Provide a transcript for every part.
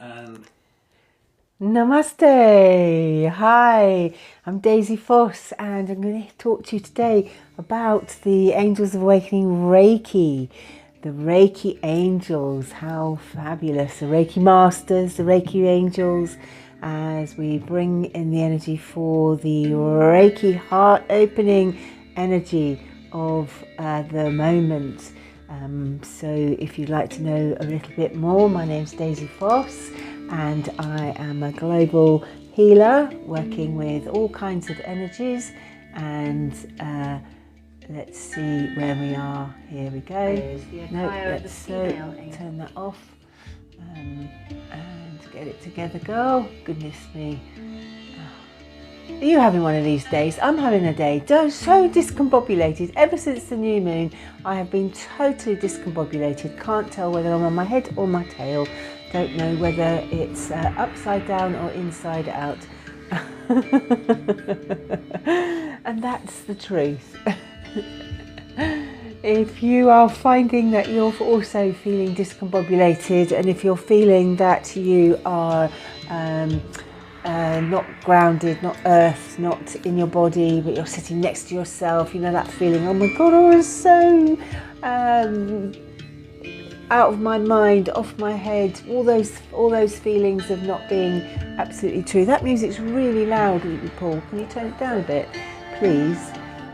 And Namaste. Hi, I'm Daisy Foss and I'm going to talk to you today about the Angels of Awakening Reiki. The Reiki Angels, how fabulous. The Reiki Masters, the Reiki Angels, as we bring in the energy for the Reiki heart opening energy of the moment. So if you'd like to know a little bit more, my name's Daisy Foss and I am a global healer working with all kinds of energies, and let's see where we are. Here we go. No, let's turn that off and get it together, girl. Goodness me. Are you having one of these days? I'm having a day so discombobulated. Ever since the new moon, I have been totally discombobulated. Can't tell whether I'm on my head or my tail. Don't know whether it's upside down or inside out. And that's the truth. If you are finding that you're also feeling discombobulated, and if you're feeling that you are not grounded, not earthed, not in your body, but you're sitting next to yourself, you know that feeling, oh my God, I was so out of my mind, off my head, all those feelings of not being absolutely true. That music's really loud, Paul. Can you turn it down a bit, please?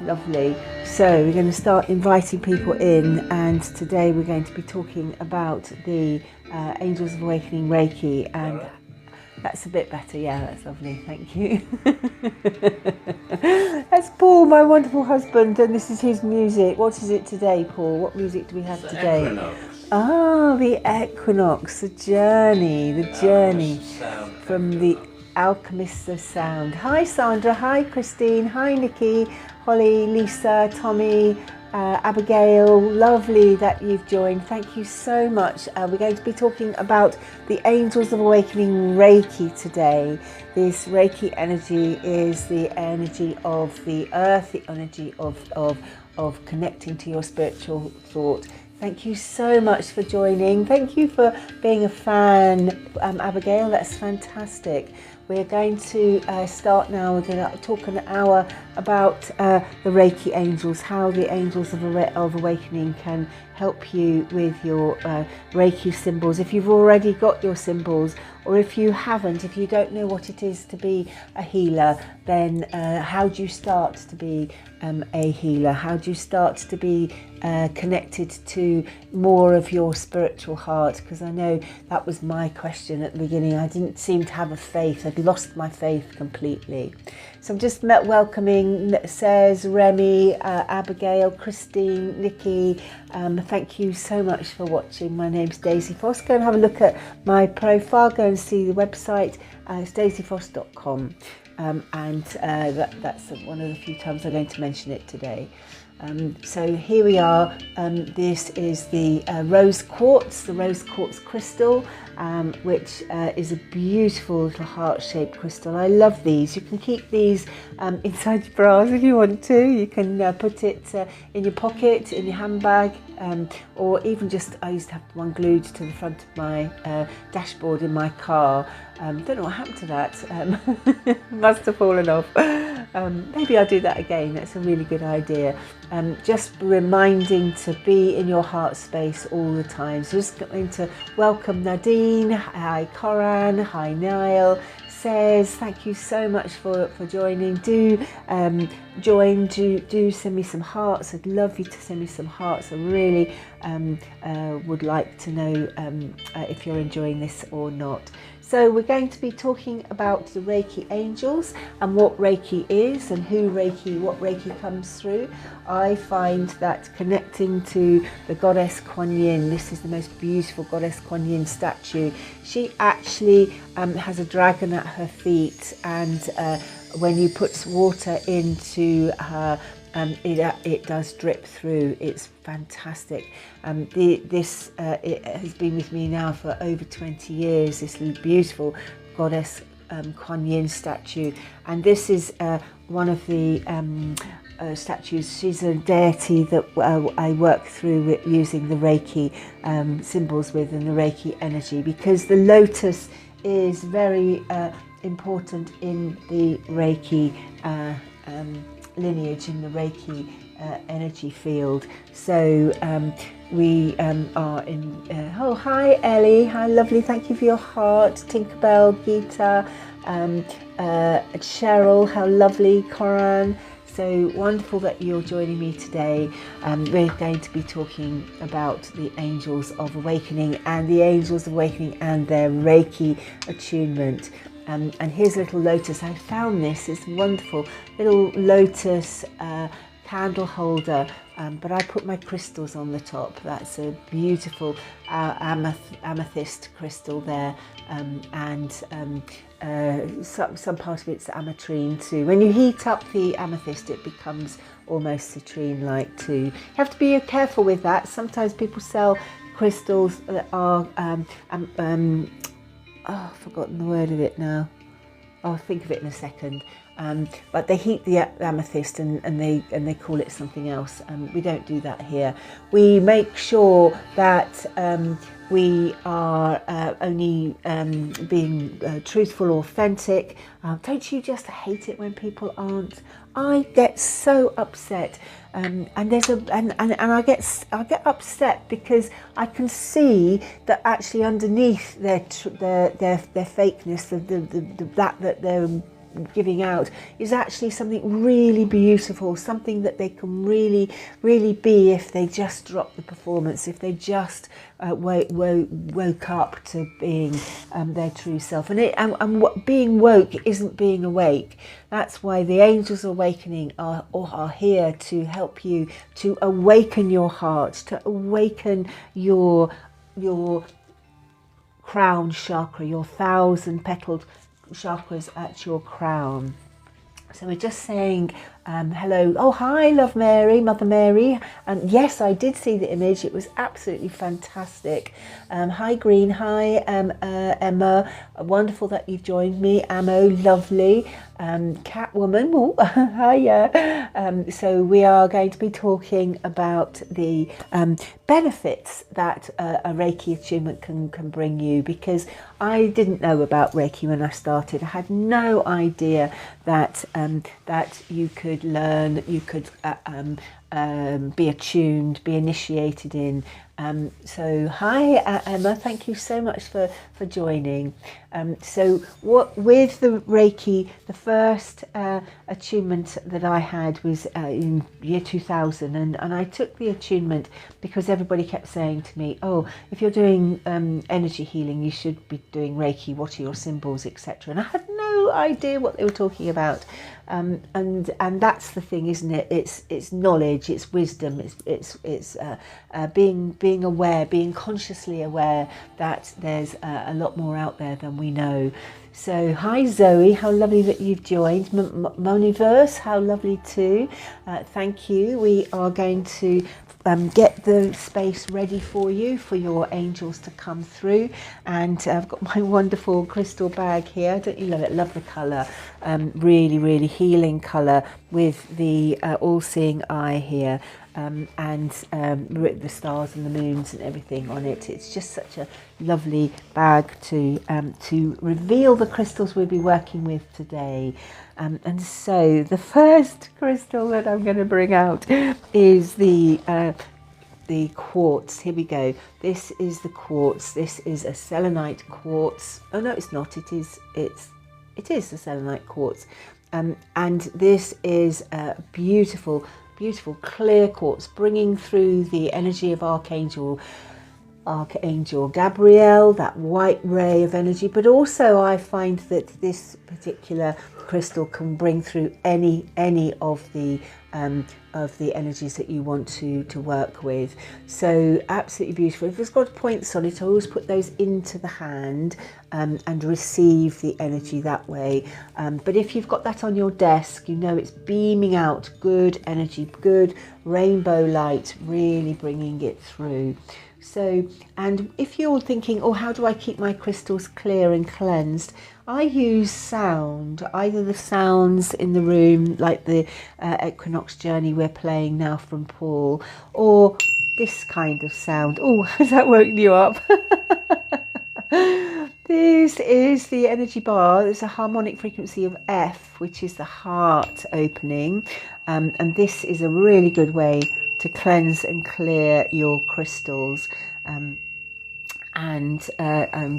Lovely. So we're going to start inviting people in, and today we're going to be talking about the Angels of Awakening Reiki, and that's a bit better. Yeah, that's lovely. Thank you. That's Paul, my wonderful husband, and this is his music. What is it today, Paul? What music do we have today? Equinox. Oh, the equinox, the journey from the Alchemists of Sound. Hi Sandra, hi Christine, hi Nikki, Holly, Lisa, Tommy, Abigail, lovely that you've joined. Thank you so much. We're going to be talking about the Angels of Awakening Reiki today. This Reiki energy is the energy of the earth, the energy of connecting to your spiritual thought. Thank you so much for joining. Thank you for being a fan, Abigail. That's fantastic. We're going to start now. We're going to talk an hour about the Reiki Angels, how the Angels of Awakening can help you with your Reiki symbols. If you've already got your symbols, or if you haven't, if you don't know what it is to be a healer, then how do you start to be a healer? How do you start to be connected to more of your spiritual heart? Because I know that was my question at the beginning. I didn't seem to have a faith. I'd lost my faith completely. So I'm just welcoming Says, Remy, Abigail, Christine, Nikki. Thank you so much for watching. My name's Daisy Foss. Go and have a look at my profile. Go and see the website. It's daisyfoss.com. That's one of the few times I'm going to mention it today. So here we are. This is the Rose Quartz, the Rose Quartz crystal, which is a beautiful little heart-shaped crystal. I love these. You can keep these inside your bras if you want to. You can put it in your pocket, in your handbag, or even just, I used to have one glued to the front of my dashboard in my car. Don't know what happened to that. Must have fallen off. Maybe I'll do that again. That's a really good idea. Just reminding to be in your heart space all the time. So just going to welcome Nadine. Hi Coran. Hi Niall. Says, thank you so much for joining. Do send me some hearts. I'd love you to send me some hearts. I really would like to know if you're enjoying this or not. So we're going to be talking about the Reiki Angels and what Reiki is and what Reiki comes through. I find that connecting to the goddess Quan Yin, this is the most beautiful goddess Quan Yin statue. She actually has a dragon at her feet, and when you put water into her, it does drip through. It's fantastic. It has been with me now for over 20 years, this beautiful goddess Quan Yin statue, and this is one of the statues. She's a deity that I work through using the Reiki symbols with, and the Reiki energy, because the lotus is very important in the Reiki lineage, in the Reiki energy field. So we are in, oh hi Ellie, hi lovely, thank you for your heart. Tinkerbell, Gita, Cheryl, how lovely, Coran. So wonderful that you're joining me today. We're going to be talking about the Angels of Awakening and the Angels of Awakening and their Reiki attunement. And here's a little lotus. I found this, it's wonderful, little lotus candle holder, but I put my crystals on the top. That's a beautiful amethyst crystal there, and some part of it's ametrine too. When you heat up the amethyst, it becomes almost citrine-like too. You have to be careful with that. Sometimes people sell crystals that are oh, I've forgotten the word of it now. I'll think of it in a second. But they heat the amethyst and they call it something else. We don't do that here. We make sure that we are only being truthful, authentic. Don't you just hate it when people aren't? I get so upset, and there's and I get upset because I can see that actually underneath their fakeness, that they're giving out, is actually something really beautiful, something that they can really be if they just drop the performance, if they just woke up to being their true self. And what being woke isn't being awake. That's why the Angels Awakening are here to help you to awaken your heart, to awaken your crown chakra, your 1,000-petaled chakras at your crown. So we're just saying hello. Oh hi, love Mary, Mother Mary. And yes, I did see the image, it was absolutely fantastic. Hi Green, hi Emma, wonderful that you've joined me. Ammo, lovely. Catwoman, oh, hiya. So we are going to be talking about the benefits that a Reiki attunement can bring you, because I didn't know about Reiki when I started. I had no idea that that you could learn, you could be attuned, be initiated in. So hi Emma, thank you so much for joining. So with the Reiki, the first attunement that I had was in year 2000, and I took the attunement because everybody kept saying to me, oh, if you're doing energy healing, you should be doing Reiki, what are your symbols, etc. And I had no idea what they were talking about. And that's the thing, isn't it? It's knowledge, it's wisdom, it's being aware, being consciously aware that there's a lot more out there than we know. So hi Zoe, how lovely that you've joined. Moniverse, how lovely too. Thank you. We are going to get the space ready for you, for your angels to come through. And I've got my wonderful crystal bag here. Don't you love it? Love the colour. Really healing colour with the all-seeing eye here. And the stars and the moons and everything on it. It's just such a lovely bag to reveal the crystals we'll be working with today. And so the first crystal that I'm going to bring out is the quartz. Here we go. This is the quartz. This is a selenite quartz. Oh no, it's not. It is a selenite quartz. And this is a beautiful clear quartz, bringing through the energy of Archangel Gabriel, that white ray of energy. But also I find that this particular crystal can bring through any of the energies that you want to work with. So absolutely beautiful. If it's got points on it, I always put those into the hand and receive the energy that way. But if you've got that on your desk, you know it's beaming out good energy, good rainbow light, really bringing it through. So, and if you're thinking, oh, how do I keep my crystals clear and cleansed? I use sound, either the sounds in the room, like the Equinox Journey we're playing now from Paul, or this kind of sound. Oh, has that woken you up? This is the energy bar. There's a harmonic frequency of F, which is the heart opening. And this is a really good way to cleanse and clear your crystals. And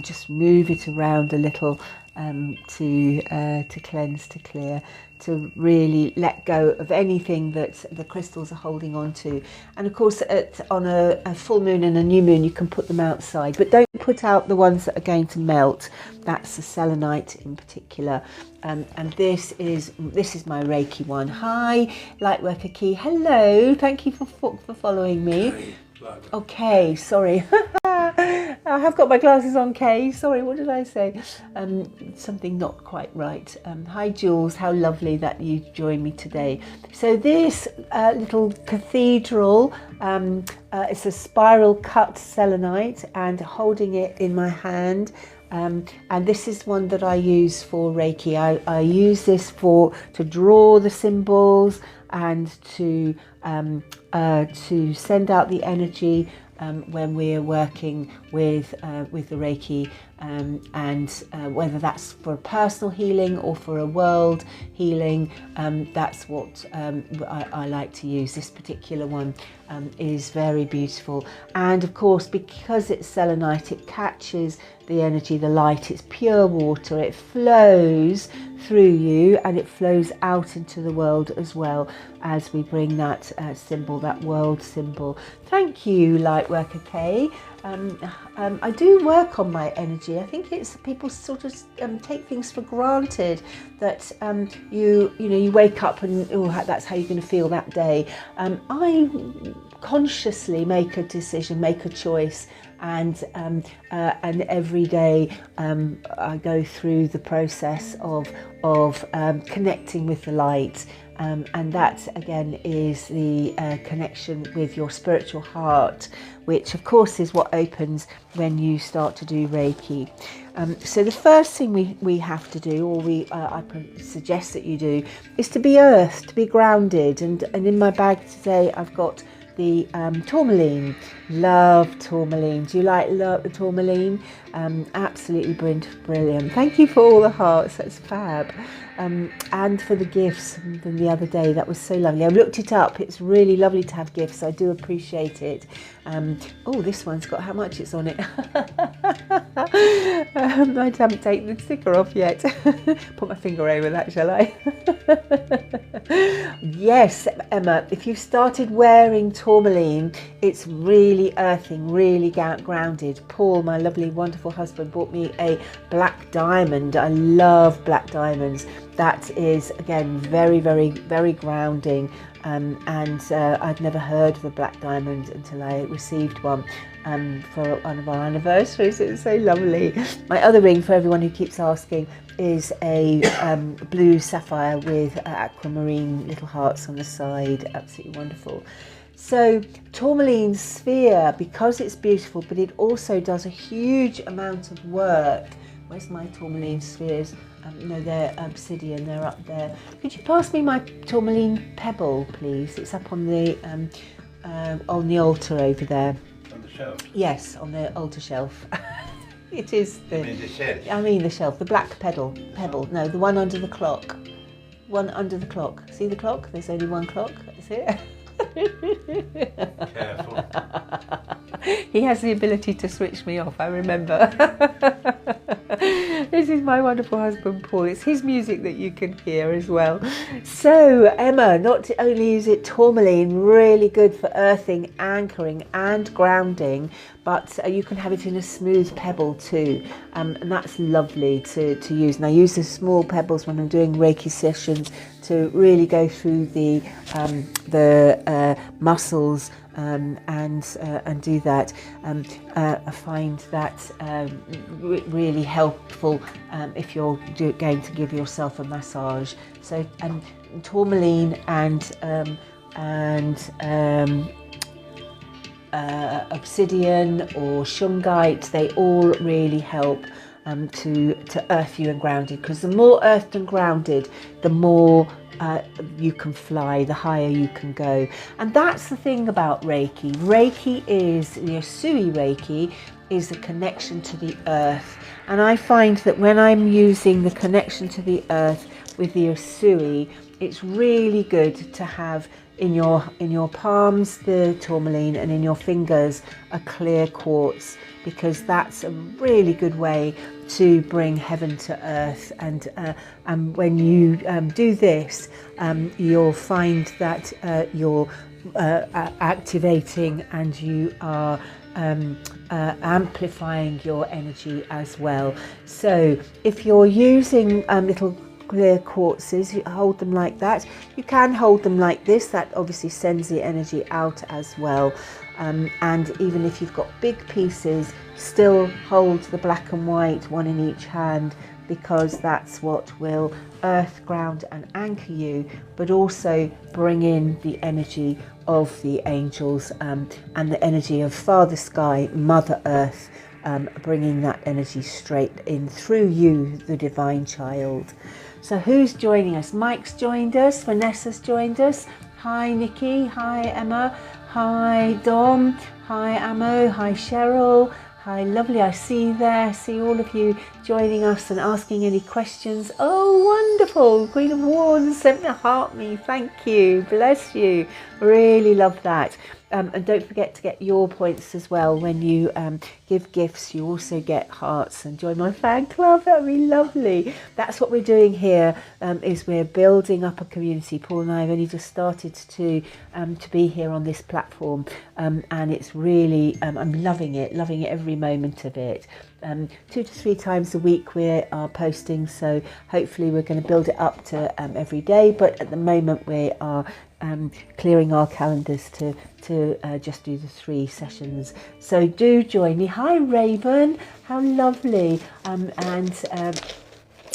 just move it around a little to cleanse, to clear, to really let go of anything that the crystals are holding on to. And of course, on a full moon and a new moon, you can put them outside, but don't put out the ones that are going to melt. That's the selenite in particular. And this is my Reiki one. Hi, Lightworker Key. Hello, thank you for following me. Okay, sorry. I have got my glasses on, Kay. Sorry, what did I say? Something not quite right. Hi, Jules. How lovely that you joined me today. So this little cathedral, it's a spiral cut selenite, and holding it in my hand. And this is one that I use for Reiki. I use this to draw the symbols and to send out the energy when we're working with the Reiki, and whether that's for personal healing or for a world healing, that's what I like to use. This particular one is very beautiful, and of course, because it's selenite, it catches the energy, the light. It's pure water. It flows through you and it flows out into the world as well, as we bring that symbol, that world symbol. Thank you, Lightworker K. I do work on my energy. I think it's people sort of take things for granted, that you wake up and that's how you're going to feel that day. I consciously make a decision, make a choice, and every day I go through the process of connecting with the light. And that again is the connection with your spiritual heart, which of course is what opens when you start to do Reiki. So the first thing we have to do, or I suggest that you do, is to be earthed, to be grounded. And in my bag today I've got the tourmaline. Love tourmaline. Do you love the tourmaline? Absolutely brilliant. Thank you for all the hearts. That's fab. And for the gifts from the other day, that was so lovely. I looked it up. It's really lovely to have gifts. I do appreciate it. Oh, this one's got how much it's on it. I haven't taken the sticker off yet. Put my finger over that, shall I? Yes, Emma, if you've started wearing tourmaline, it's really earthing, really grounded. Paul, my lovely, wonderful husband, bought me a black diamond. I love black diamonds. That is, again, very, very, very grounding. And I'd never heard of a black diamond until I received one for one of our anniversaries. It was so lovely. My other ring, for everyone who keeps asking, is a blue sapphire with aquamarine little hearts on the side. Absolutely wonderful. So tourmaline sphere, because it's beautiful, but it also does a huge amount of work. Where's my tourmaline spheres? No, they're obsidian, they're up there. Could you pass me my tourmaline pebble, please? It's up on the altar over there. On the shelf? Yes, on the altar shelf. It is the... You mean the shelf? I mean the shelf, the black pebble. No, the one under the clock. One under the clock. See the clock? There's only one clock. That's it. Careful. He has the ability to switch me off, I remember. This is my wonderful husband Paul. It's his music that you can hear as well. So Emma, not only is it tourmaline, really good for earthing, anchoring and grounding, but you can have it in a smooth pebble too, and that's lovely to use. And I use the small pebbles when I'm doing Reiki sessions to really go through the muscles and do that. I find that really helpful if you're going to give yourself a massage. So tourmaline and obsidian or shungite, they all really help to earth you and grounded, because the more earthed and grounded, the more you can fly, the higher you can go. And that's the thing about Reiki. Reiki is, the Usui Reiki is the connection to the earth. And I find that when I'm using the connection to the earth with the Usui, it's really good to have in your palms the tourmaline, and in your fingers a clear quartz, because that's a really good way to bring heaven to earth. And when you do this, you'll find that you're activating, and you are amplifying your energy as well. So if you're using little clear quartzes, you hold them like that. You can hold them like this, that obviously sends the energy out as well. And even if you've got big pieces, still hold the black and white, one in each hand, because that's what will earth, ground and anchor you, but also bring in the energy of the angels and the energy of Father Sky, Mother Earth, bringing that energy straight in through you, the divine child. So who's joining us? Mike's joined us, Vanessa's joined us. Hi Nikki, hi Emma, hi Dom, hi Amo, hi Cheryl, hi lovely, I see you there, I see all of you joining us and asking any questions. Oh wonderful, Queen of Wands sent me a heart me, thank you, bless you, really love that. And don't forget to get your points as well. When you give gifts, you also get hearts. And join my fan club, that would be lovely. That's what we're doing here, is we're building up a community. Paul and I have only just started to be here on this platform, and it's really, I'm loving it every moment of it. 2 to 3 times a week we are posting, so hopefully we're going to build it up to every day, but at the moment we are clearing our calendars to just do the 3 sessions. So do join me. Hi Raven, how lovely. And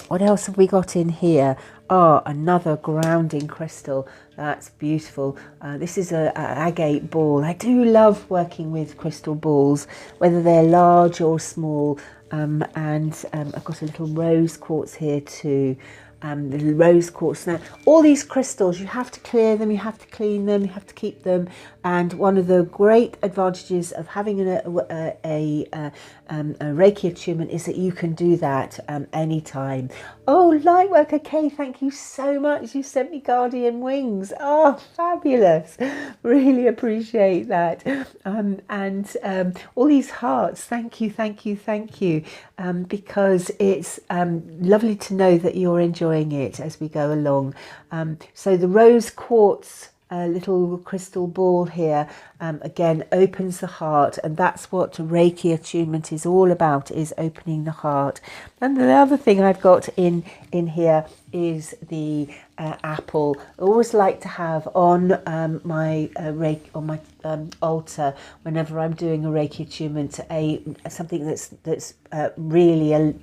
what else have we got in here? Another grounding crystal. That's beautiful. This is an agate ball. I do love working with crystal balls, whether they're large or small. And I've got a little rose quartz here too. The rose quartz. Now, all these crystals, you have to clear them, you have to clean them, you have to keep them. And one of the great advantages of having a Reiki attunement is that you can do that anytime. Oh, Lightworker K, thank you so much. You sent me guardian wings. Oh, fabulous. Really appreciate that. And all these hearts, thank you. Because it's lovely to know that you're enjoying it as we go along. So the rose quartz little crystal ball here again opens the heart, and that's what Reiki attunement is all about, is opening the heart. And the other thing I've got in here is the apple. I always like to have on my Reiki, on my altar, whenever I'm doing a Reiki attunement, something that's really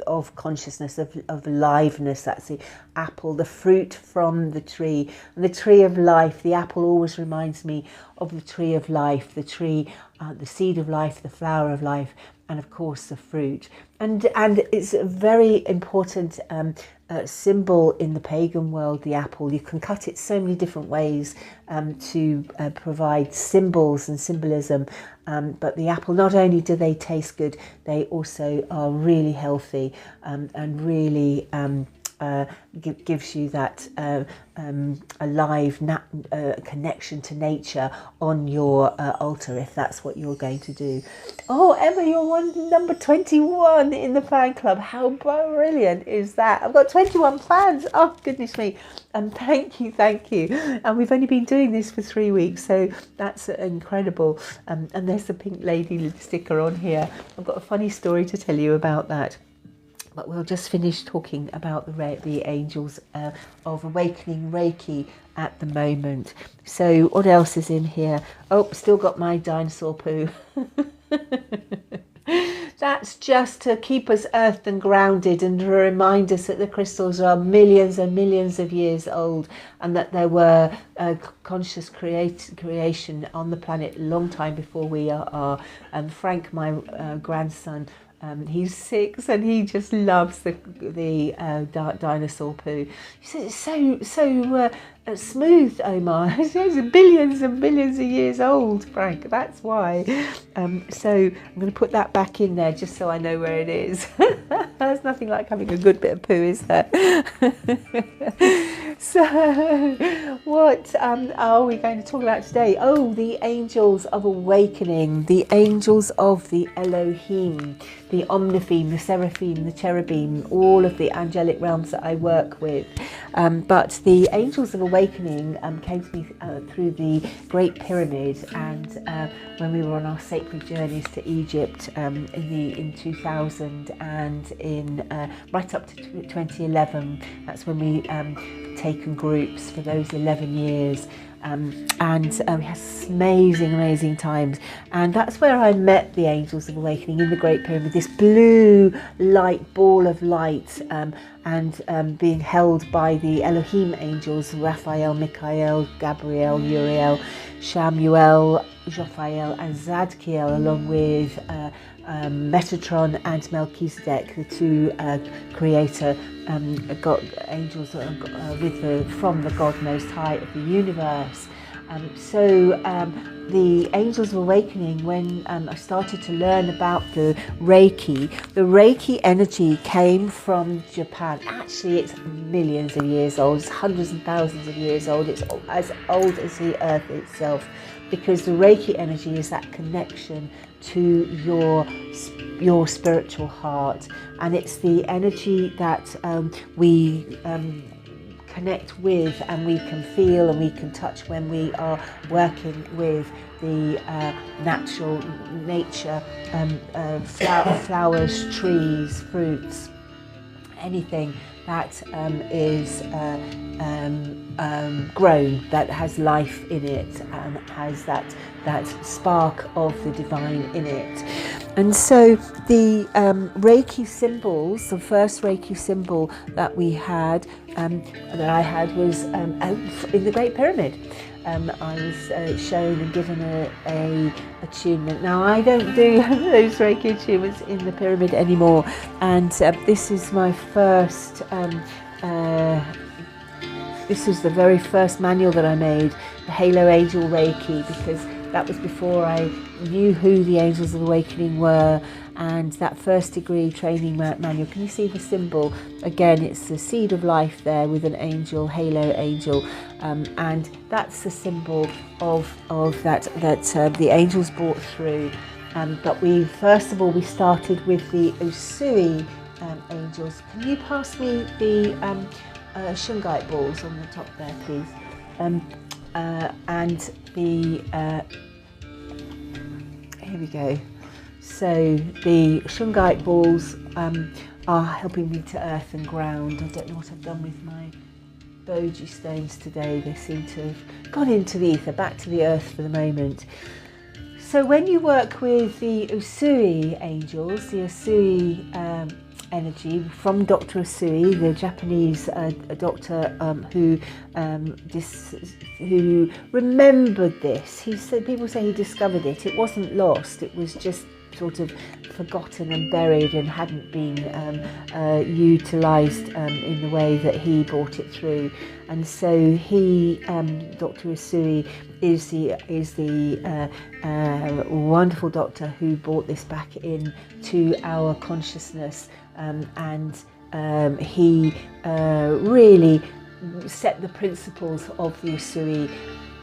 of consciousness, of aliveness. That's the apple, the fruit from the tree, and the tree of life. The apple always reminds me of the tree of life, the tree, the seed of life, the flower of life, and of course the fruit. And it's a very important symbol in the pagan world, the apple. You can cut it so many different ways to provide symbols and symbolism. But the apple, not only do they taste good, they also are really healthy and really gives you that alive connection to nature on your altar, if that's what you're going to do. Oh, Emma, you're number 21 in the fan club. How brilliant is that? I've got 21 fans. Oh, goodness me. And thank you. And we've only been doing this for 3 weeks, so that's incredible. And there's the pink lady sticker on here. I've got a funny story to tell you about that. But we'll just finish talking about the angels of Awakening Reiki at the moment. So what else is in here? Oh, still got my dinosaur poo. That's just to keep us earthed and grounded, and to remind us that the crystals are millions and millions of years old, and that there were conscious creation on the planet a long time before we are. Frank, my grandson, he's 6 and he just loves the dinosaur poo. He says it's so smooth, Omar. It's billions and billions of years old, Frank. That's why. So I'm going to put that back in there just so I know where it is. There's nothing like having a good bit of poo, is there? So what are we going to talk about today? Oh, the angels of awakening, the angels of the Elohim, the Omnipheme, the Seraphim, the Cherubim, all of the angelic realms that I work with. But the angels of awakening came to me through the Great Pyramid, and when we were on our sacred journeys to Egypt in 2000 and in right up to 2011. That's when we taken groups for those 11 years. And we had amazing times, and that's where I met the angels of awakening in the Great Pyramid, this blue light ball of light, and being held by the Elohim angels, Raphael, Michael, Gabriel, Uriel, Shamuel, Jophael and Zadkiel, along with Metatron and Melchizedek, the two creator angels from the God Most High of the universe. So the angels of awakening, when I started to learn about the Reiki energy came from Japan. Actually, it's millions of years old. It's hundreds and thousands of years old. It's as old as the earth itself, because the Reiki energy is that connection to your spiritual heart, and it's the energy that we connect with, and we can feel and we can touch when we are working with the natural nature, flowers, trees, fruits, anything that is grown, that has life in it and has that spark of the divine in it. And so the Reiki symbols, the first Reiki symbol that we had, that I had, was in the Great Pyramid. I was shown and given a attunement. Now, I don't do those Reiki attunements in the pyramid anymore, and this is my first, this was the very first manual that I made, the Halo Angel Reiki, because that was before I knew who the Angels of Awakening were, and that first degree training manual. Can you see the symbol? Again, it's the seed of life there with an angel, halo angel, and that's the symbol of that the angels brought through. But we started with the Usui angels. Can you pass me the Shungite balls on the top there, please? And the here we go. So the Shungite balls are helping me to earth and ground. I don't know what I've done with my Boji stones today. They seem to have gone into the ether, back to the earth for the moment. So when you work with the Usui angels, the Usui energy from Dr. Usui, the Japanese doctor who remembered this. He said, people say he discovered it. It wasn't lost. It was just sort of forgotten and buried and hadn't been utilised in the way that he brought it through. And so he, Dr. Usui, is the wonderful doctor who brought this back in to our consciousness, and he really set the principles of the Usui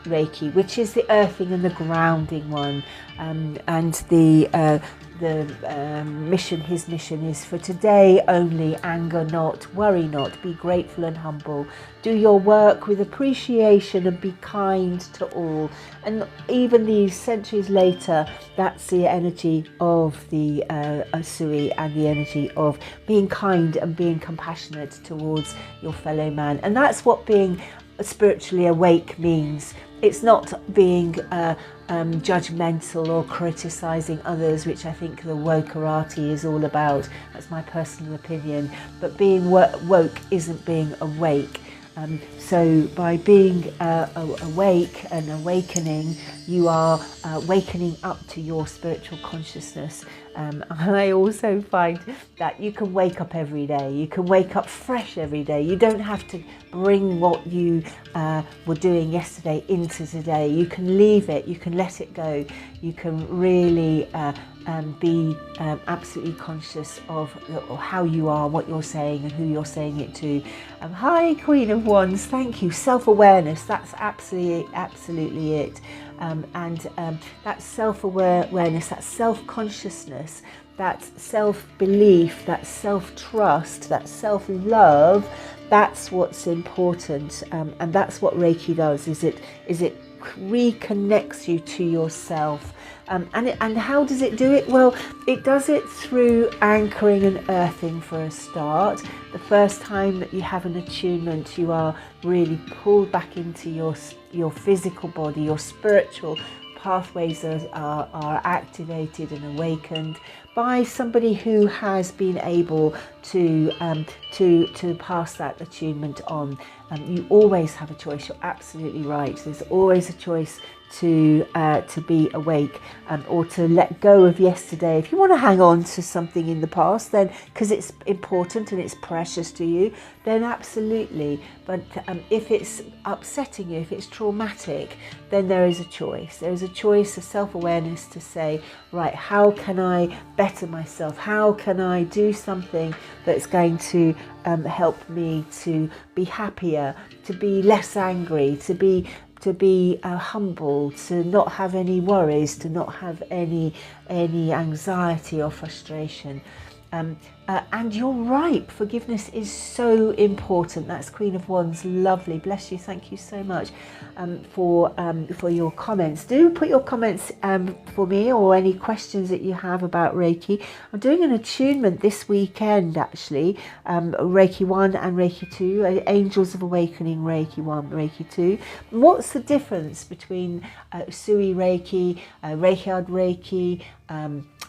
Reiki, which is the earthing and the grounding one, and his mission is for today only. Anger not, worry not, be grateful and humble, do your work with appreciation and be kind to all. And even these centuries later, that's the energy of the Usui, and the energy of being kind and being compassionate towards your fellow man. And that's what being spiritually awake means. it's not being judgmental or criticizing others, which I think the wokerati is all about. That's my personal opinion. But being woke isn't being awake. So by being awake and awakening, you are wakening up to your spiritual consciousness. And I also find that you can wake up every day. You can wake up fresh every day. You don't have to bring what you were doing yesterday into today. You can leave it. You can let it go. You can really be absolutely conscious of how you are, what you're saying, and who you're saying it to. Hi, Queen of Wands. Thank you. Self-awareness. That's absolutely it. That self-awareness, that self-consciousness, that self-belief, that self-trust, that self-love, that's what's important, and that's what Reiki does. Is it reconnects you to yourself. And how does it do it? Well, it does it through anchoring and earthing for a start. The first time that you have an attunement, you are really pulled back into your physical body. Your spiritual pathways are activated and awakened by somebody who has been able to pass that attunement on. You always have a choice. You're absolutely right. There's always a choice to be awake, or to let go of yesterday. If you want to hang on to something in the past, then because it's important and it's precious to you, then absolutely. But if it's upsetting you, if it's traumatic, then there is a choice. There is a choice of self-awareness to say, right, how can I better myself? How can I do something that's going to help me to be happier, to be less angry, to be humble, to not have any worries, to not have any anxiety or frustration. And you're right, forgiveness is so important. That's Queen of Wands, lovely, bless you, thank you so much for your comments. Do put your comments for me, or any questions that you have about Reiki. I'm doing an attunement this weekend actually, Reiki 1 and Reiki 2, Angels of Awakening Reiki 1, Reiki 2. What's the difference between Sui Reiki, Reiki Reiki,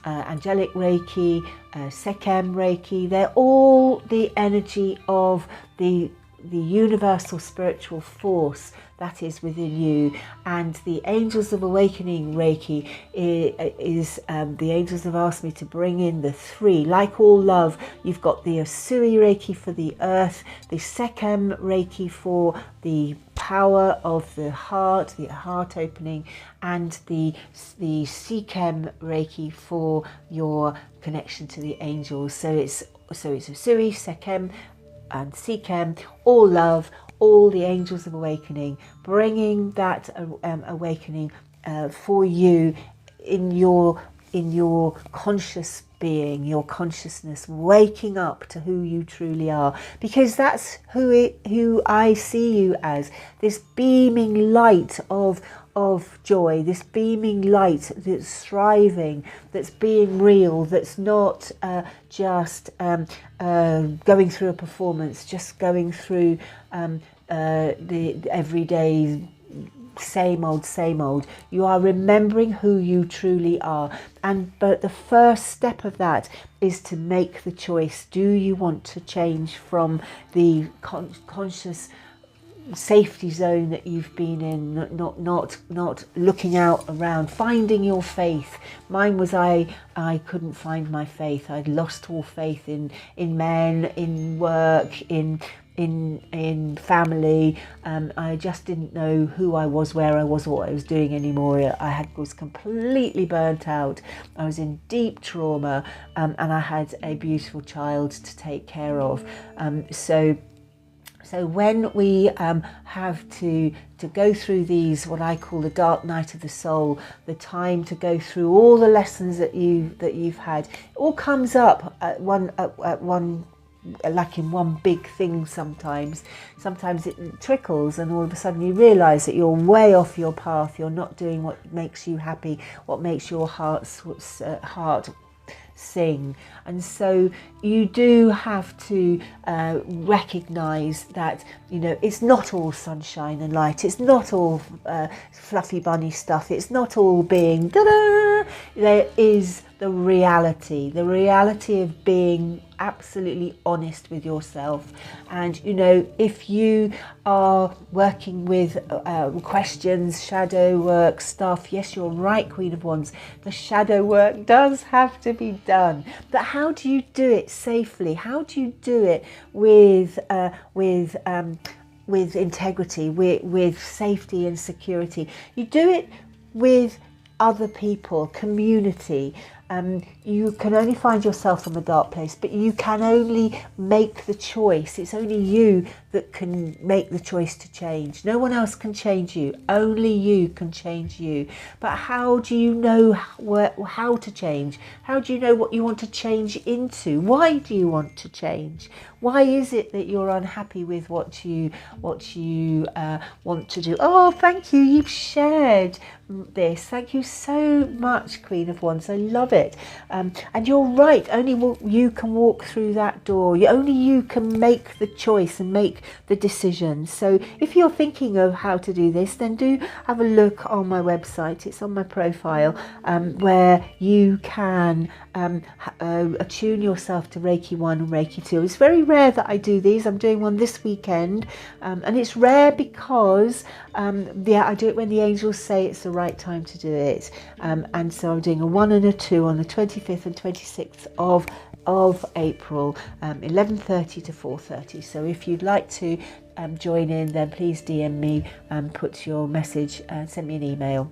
Angelic Reiki, Sekem Reiki? They're all the energy of the universal spiritual force that is within you. And the Angels of Awakening Reiki is the angels have asked me to bring in the three. Like all love, you've got the Sui Reiki for the earth, the Sekem Reiki for the power of the heart opening, and the Sekem Reiki for your connection to the angels. So it's a Sui, Sekem and Sekem, all love, all the Angels of Awakening, bringing that awakening for you in your conscious being, your consciousness, waking up to who you truly are, because that's who I see you as, this beaming light of joy, this beaming light that's thriving, that's being real, that's not just going through a performance, just going through the everyday same old. You are remembering who you truly are, but the first step of that is to make the choice. Do you want to change from the conscious safety zone that you've been in, not looking out around, finding your faith? Mine was I couldn't find my faith. I'd lost all faith in men, in work, in family. I just didn't know who I was, where I was, what I was doing anymore. I was completely burnt out. I was in deep trauma, and I had a beautiful child to take care of. So when we have to go through these, what I call the dark night of the soul, the time to go through all the lessons that you've had, it all comes up at one, like in one big thing. Sometimes it trickles, and all of a sudden you realise that you're way off your path. You're not doing what makes you happy, what makes your heart sing. And so you do have to recognize that, you know, it's not all sunshine and light, it's not all fluffy bunny stuff, it's not all being da-da. There is the reality of being absolutely honest with yourself. And, you know, if you are working with questions, shadow work stuff, yes, you're right, Queen of Wands, the shadow work does have to be done. But how do you do it safely? How do you do it with integrity, with safety and security? You do it with other people, community. You can only find yourself from a dark place, but you can only make the choice. It's only you that can make the choice to change. No one else can change you. Only you can change you. But how do you know how to change? How do you know what you want to change into? Why do you want to change? Why is it that you're unhappy with what you want to do? Oh, thank you. You've shared this. Thank you so much, Queen of Wands. I love it. And you're right. Only you can walk through that door. Only you can make the choice and make the decision. So if you're thinking of how to do this, then do have a look on my website. It's on my profile, where you can attune yourself to Reiki 1 and Reiki 2. It's very rare that I do these. I'm doing one this weekend, and it's rare because I do it when the angels say it's the right time to do it, and so I'm doing a 1 and a 2 on the 25th and 26th of April, 11:30 to 4:30. So if you'd like to join in, then please DM me and put your message, send me an email.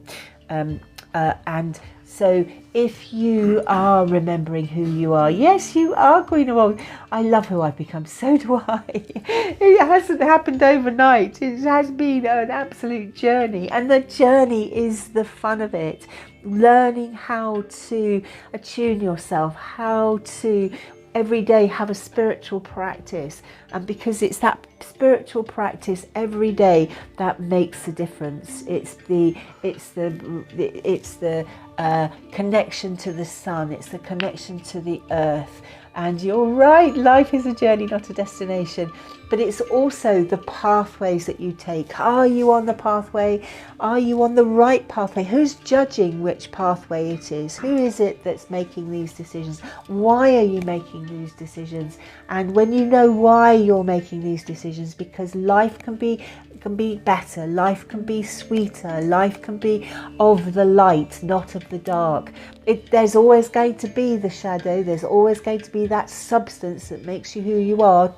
And so if you are remembering who you are, yes, you are Queen of Wands. I love who I've become, so do I. It hasn't happened overnight. It has been an absolute journey, and the journey is the fun of it. Learning how to attune yourself, how to every day have a spiritual practice, and because it's that spiritual practice every day that makes a difference. It's the connection to the sun, it's the connection to the earth. And you're right, life is a journey, not a destination. But it's also the pathways that you take. Are you on the pathway? Are you on the right pathway? Who's judging which pathway it is? Who is it that's making these decisions? Why are you making these decisions? And when you know why you're making these decisions, because life can be better, life can be sweeter, life can be of the light, not of the dark. There's always going to be the shadow, there's always going to be that substance that makes you who you are,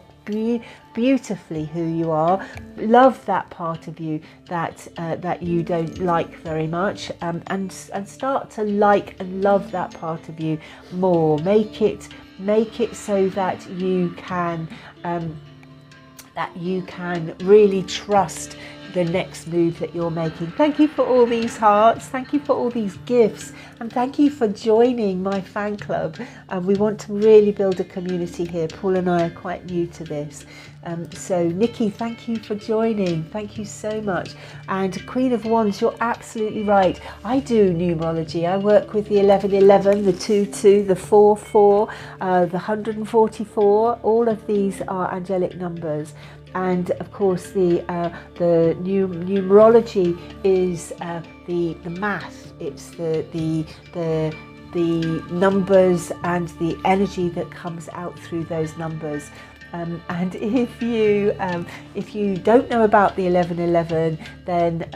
beautifully who you are. Love that part of you that you don't like very much, and start to like and love that part of you more. Make it so that you can really trust the next move that you're making. Thank you for all these hearts, thank you for all these gifts, and thank you for joining my fan club. We want to really build a community here. Paul and I are quite new to this. So Nikki, thank you for joining. Thank you so much. And Queen of Wands, you're absolutely right. I do numerology. I work with the 1111, the 22, the 44, the 144. All of these are angelic numbers. And of course the numerology is the math. It's the numbers and the energy that comes out through those numbers. And if you don't know about the 1111, then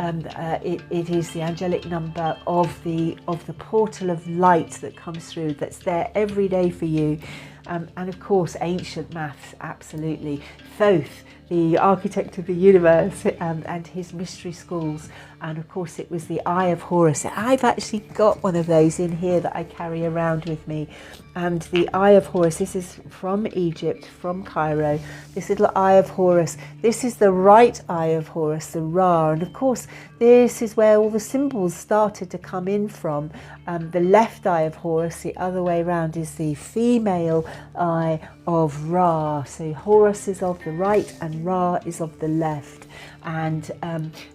it is the angelic number of the portal of light that comes through, that's there every day for you. And of course ancient maths, absolutely. Thoth, the architect of the universe, and his mystery schools. And of course it was the Eye of Horus. I've actually got one of those in here that I carry around with me. And the Eye of Horus, this is from Egypt, from Cairo. This little Eye of Horus, this is the right Eye of Horus, the Ra. And of course this is where all the symbols started to come in from. The left Eye of Horus, the other way around, is the female Eye of Ra. So Horus is of the right and Ra is of the left. And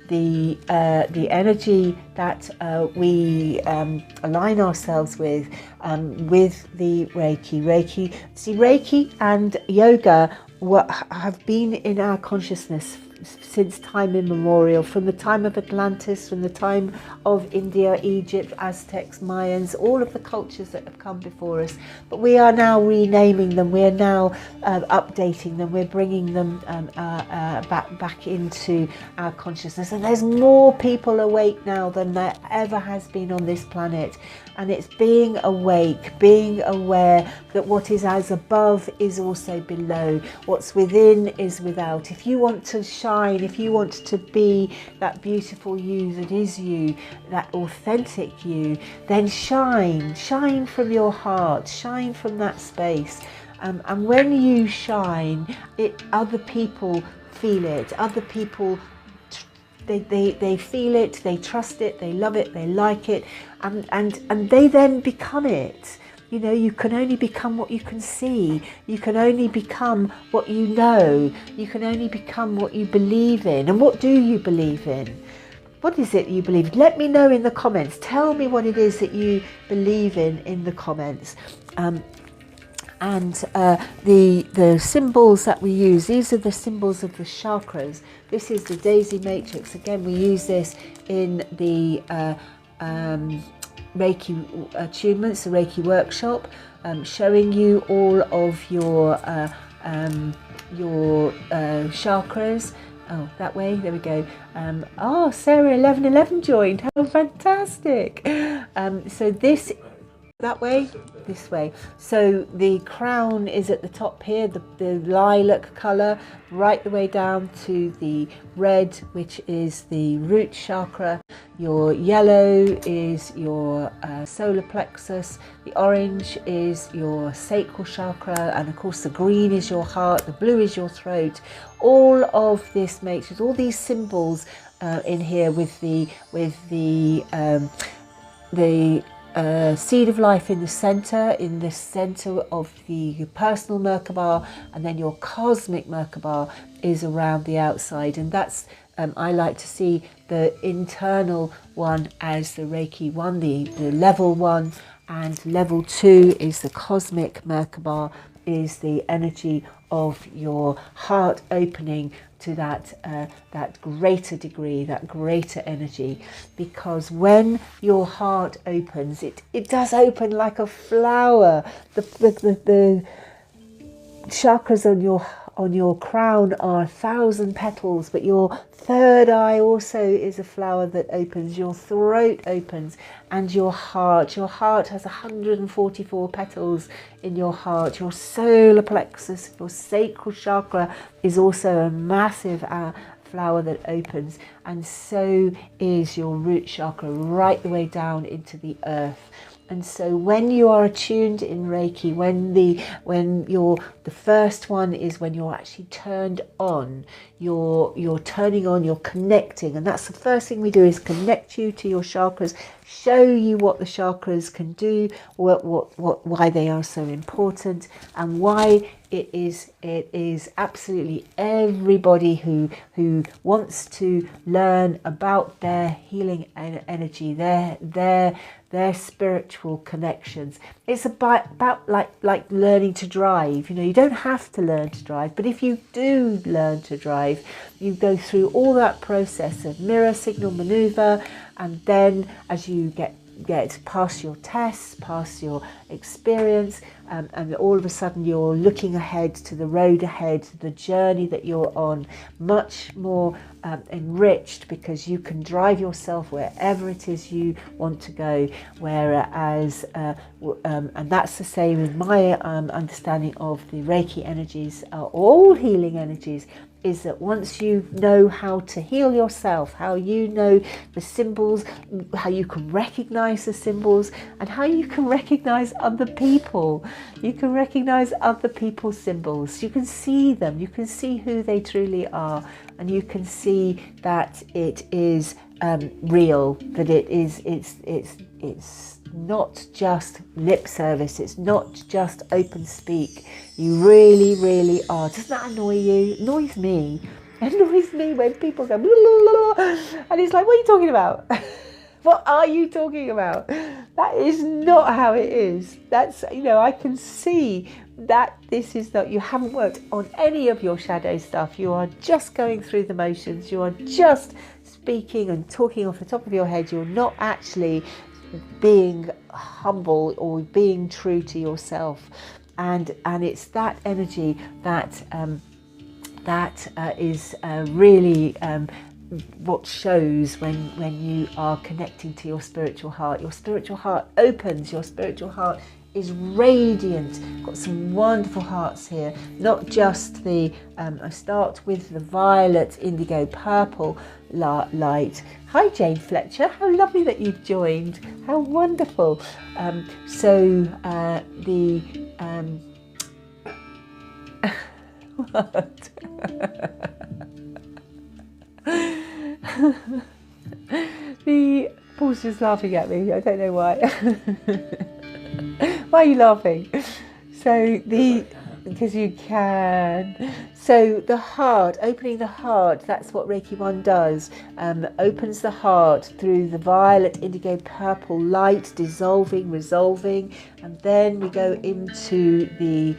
the energy that we align ourselves with the Reiki. See, Reiki and yoga have been in our consciousness since time immemorial, from the time of Atlantis, from the time of India, Egypt, Aztecs, Mayans, all of the cultures that have come before us. But we are now renaming them, we are now updating them, we're bringing them back into our consciousness. And there's more people awake now than there ever has been on this planet. And it's being awake, being aware that what is as above is also below. What's within is without. If you want to shine, if you want to be that beautiful you that is you, that authentic you, then shine. Shine from your heart, shine from that space. And when you shine, other people feel it. Other people, they feel it, they trust it, they love it, they like it, and they then become it. You know, you can only become what you can see. You can only become what you know. You can only become what you believe in. And what do you believe in? What is it you believe? Let me know in the comments. Tell me what it is that you believe in the comments. The symbols that we use, these are the symbols of the chakras. This is the Daisy Matrix. Again, we use this in the Reiki Attunements, the Reiki workshop, showing you all of your chakras. Oh, that way, there we go. Oh, Sarah 1111 joined. How fantastic! So this, that way, this way. So the crown is at the top here, the lilac colour, right the way down to the red, which is the root chakra. Your yellow is your solar plexus, the orange is your sacral chakra, and of course the green is your heart, the blue is your throat. All of this matrix, all these symbols in here with the seed of life in the center of the personal Merkaba, and then your cosmic Merkaba is around the outside. And that's I like to see the internal one as the Reiki 1, the level 1, and level 2 is the cosmic Merkaba, is the energy of your heart opening to that greater degree, that greater energy. Because when your heart opens, it does open like a flower. The chakras on your crown are 1,000 petals, but your third eye also is a flower that opens. Your throat opens, and your heart has 144 petals in your heart. Your solar plexus, your sacral chakra, is also a massive flower that opens, and so is your root chakra, right the way down into the earth. And so when you are attuned in Reiki, when the first one is when you're actually turned on, you're turning on, you're connecting, and that's the first thing we do, is connect you to your chakras, show you what the chakras can do, why they are so important, and why it is absolutely everybody who wants to learn about their healing energy, their spiritual connections. It's about like learning to drive. You know, you don't have to learn to drive, but if you do learn to drive, you go through all that process of mirror, signal, maneuver, and then as you get past your tests, past your experience, and all of a sudden you're looking ahead to the road ahead, the journey that you're on, much more enriched, because you can drive yourself wherever it is you want to go. Whereas, and that's the same with my understanding of the Reiki energies, all healing energies, is that once you know how to heal yourself, how you know the symbols, how you can recognize the symbols, and how you can recognize other people. You can recognize other people's symbols. You can see them. You can see who they truly are, and you can see that it is real. That it's not just lip service, it's not just open speak. You really, really are. Doesn't that annoy you? It annoys me. It annoys me when people go, blah, blah, blah, and it's like, what are you talking about? What are you talking about? That is not how it is. That's, I can see that this is not, you haven't worked on any of your shadow stuff. You are just going through the motions. You are just speaking and talking off the top of your head. You're not actually being humble or being true to yourself. And it's that energy that is really what shows when you are connecting to your spiritual heart. Your spiritual heart opens, your spiritual heart is radiant. Got some wonderful hearts here, not just the I start with the violet, indigo, purple light. Hi Jane Fletcher, how lovely that you've joined, how wonderful. What? Paul's just laughing at me. I don't know why. Why are you laughing? Because you can. So the heart, opening the heart, that's what Reiki 1 does. Opens the heart through the violet, indigo, purple light, dissolving, resolving, and then we go into the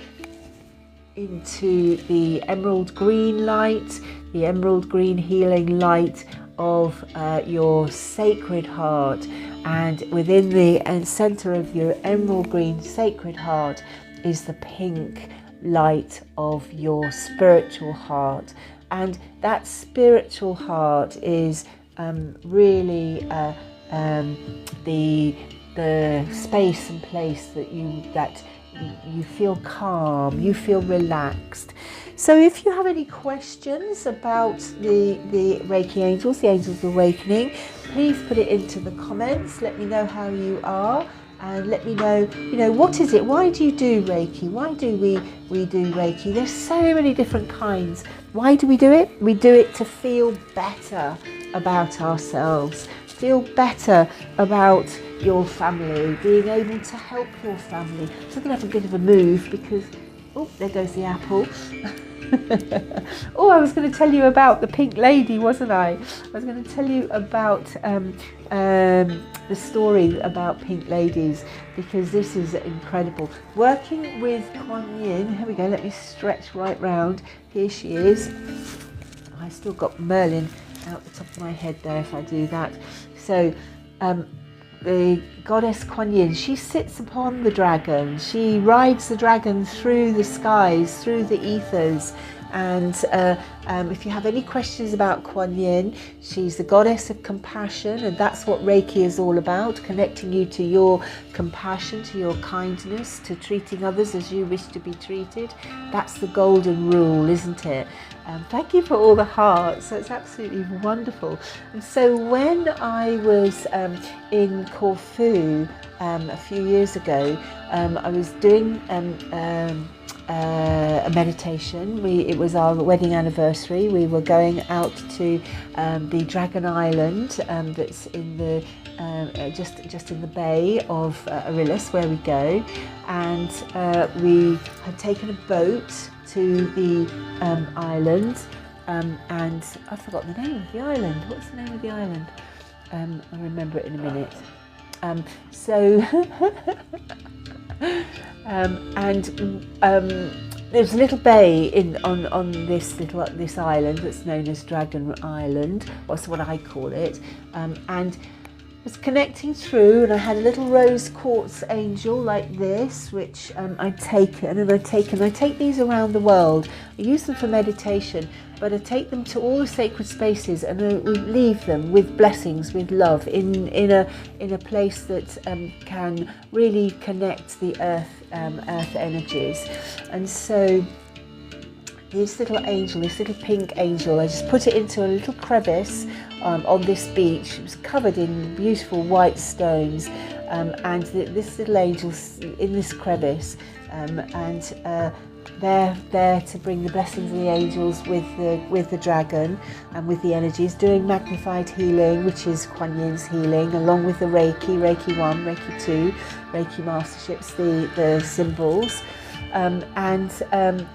emerald green light, the emerald green healing light of your sacred heart. And within the center of your emerald green sacred heart is the pink light of your spiritual heart. And that spiritual heart is really the space and place that you feel calm, you feel relaxed. So if you have any questions about the Reiki Angels, the Angels of Awakening, please put it into the comments. Let me know how you are, and let me know, what is it? Why do you do Reiki? Why do we do Reiki? There's so many different kinds. Why do we do it? We do it to feel better about ourselves, feel better about your family, being able to help your family. So I'm going to have a bit of a move because, there goes the apple. I was going to tell you about the pink lady, wasn't I? I was going to tell you about the story about pink ladies, because this is incredible. Working with Quan Yin, here we go, let me stretch right round. Here she is. I still got Merlin out the top of my head there if I do that. So the goddess Quan Yin, she sits upon the dragon. She rides the dragon through the skies, through the ethers. And if you have any questions about Quan Yin, she's the goddess of compassion, and that's what Reiki is all about, connecting you to your compassion, to your kindness, to treating others as you wish to be treated. That's the golden rule, isn't it? Thank you for all the hearts. That's absolutely wonderful. And so when I was in Corfu a few years ago, I was doing a meditation. It was our wedding anniversary. We were going out to the Dragon Island that's in the just in the bay of Arillis, where we go, and we had taken a boat to the island, and I've forgotten the name of the island. What's the name of the island? I'll remember it in a minute. There's a little bay on this island that's known as Dragon Island. That's what I call it. And I was connecting through, and I had a little rose quartz angel like this, which I'd taken, and I take these around the world. I use them for meditation, but I take them to all the sacred spaces, and I leave them with blessings, with love, in a place that can really connect the earth energies. And so this little angel, this little pink angel, I just put it into a little crevice on this beach. It was covered in beautiful white stones, and this little angel in this crevice and they're there to bring the blessings of the angels with the dragon and with the energies, doing magnified healing, which is Quan Yin's healing, along with the Reiki 1, Reiki 2, Reiki masterships, the symbols. And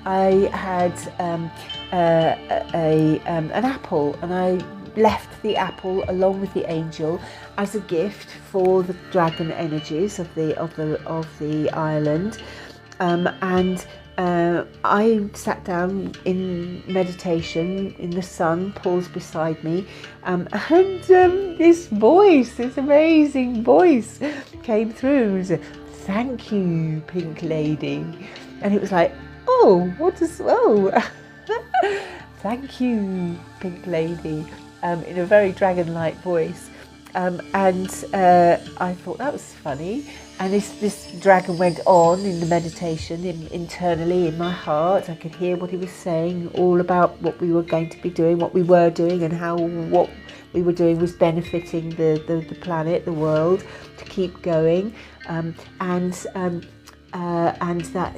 I had an apple, and I left the apple along with the angel as a gift for the dragon energies of the island, and I sat down in meditation in the sun. Paul's beside me, and this amazing voice came through and said, "Thank you, Pink Lady." And it was like, thank you, Pink Lady, in a very dragon-like voice. And I thought that was funny. And this dragon went on in the meditation, internally in my heart. I could hear what he was saying, all about what we were going to be doing, what we were doing, and how what we were doing was benefiting the planet, the world, to keep going. And that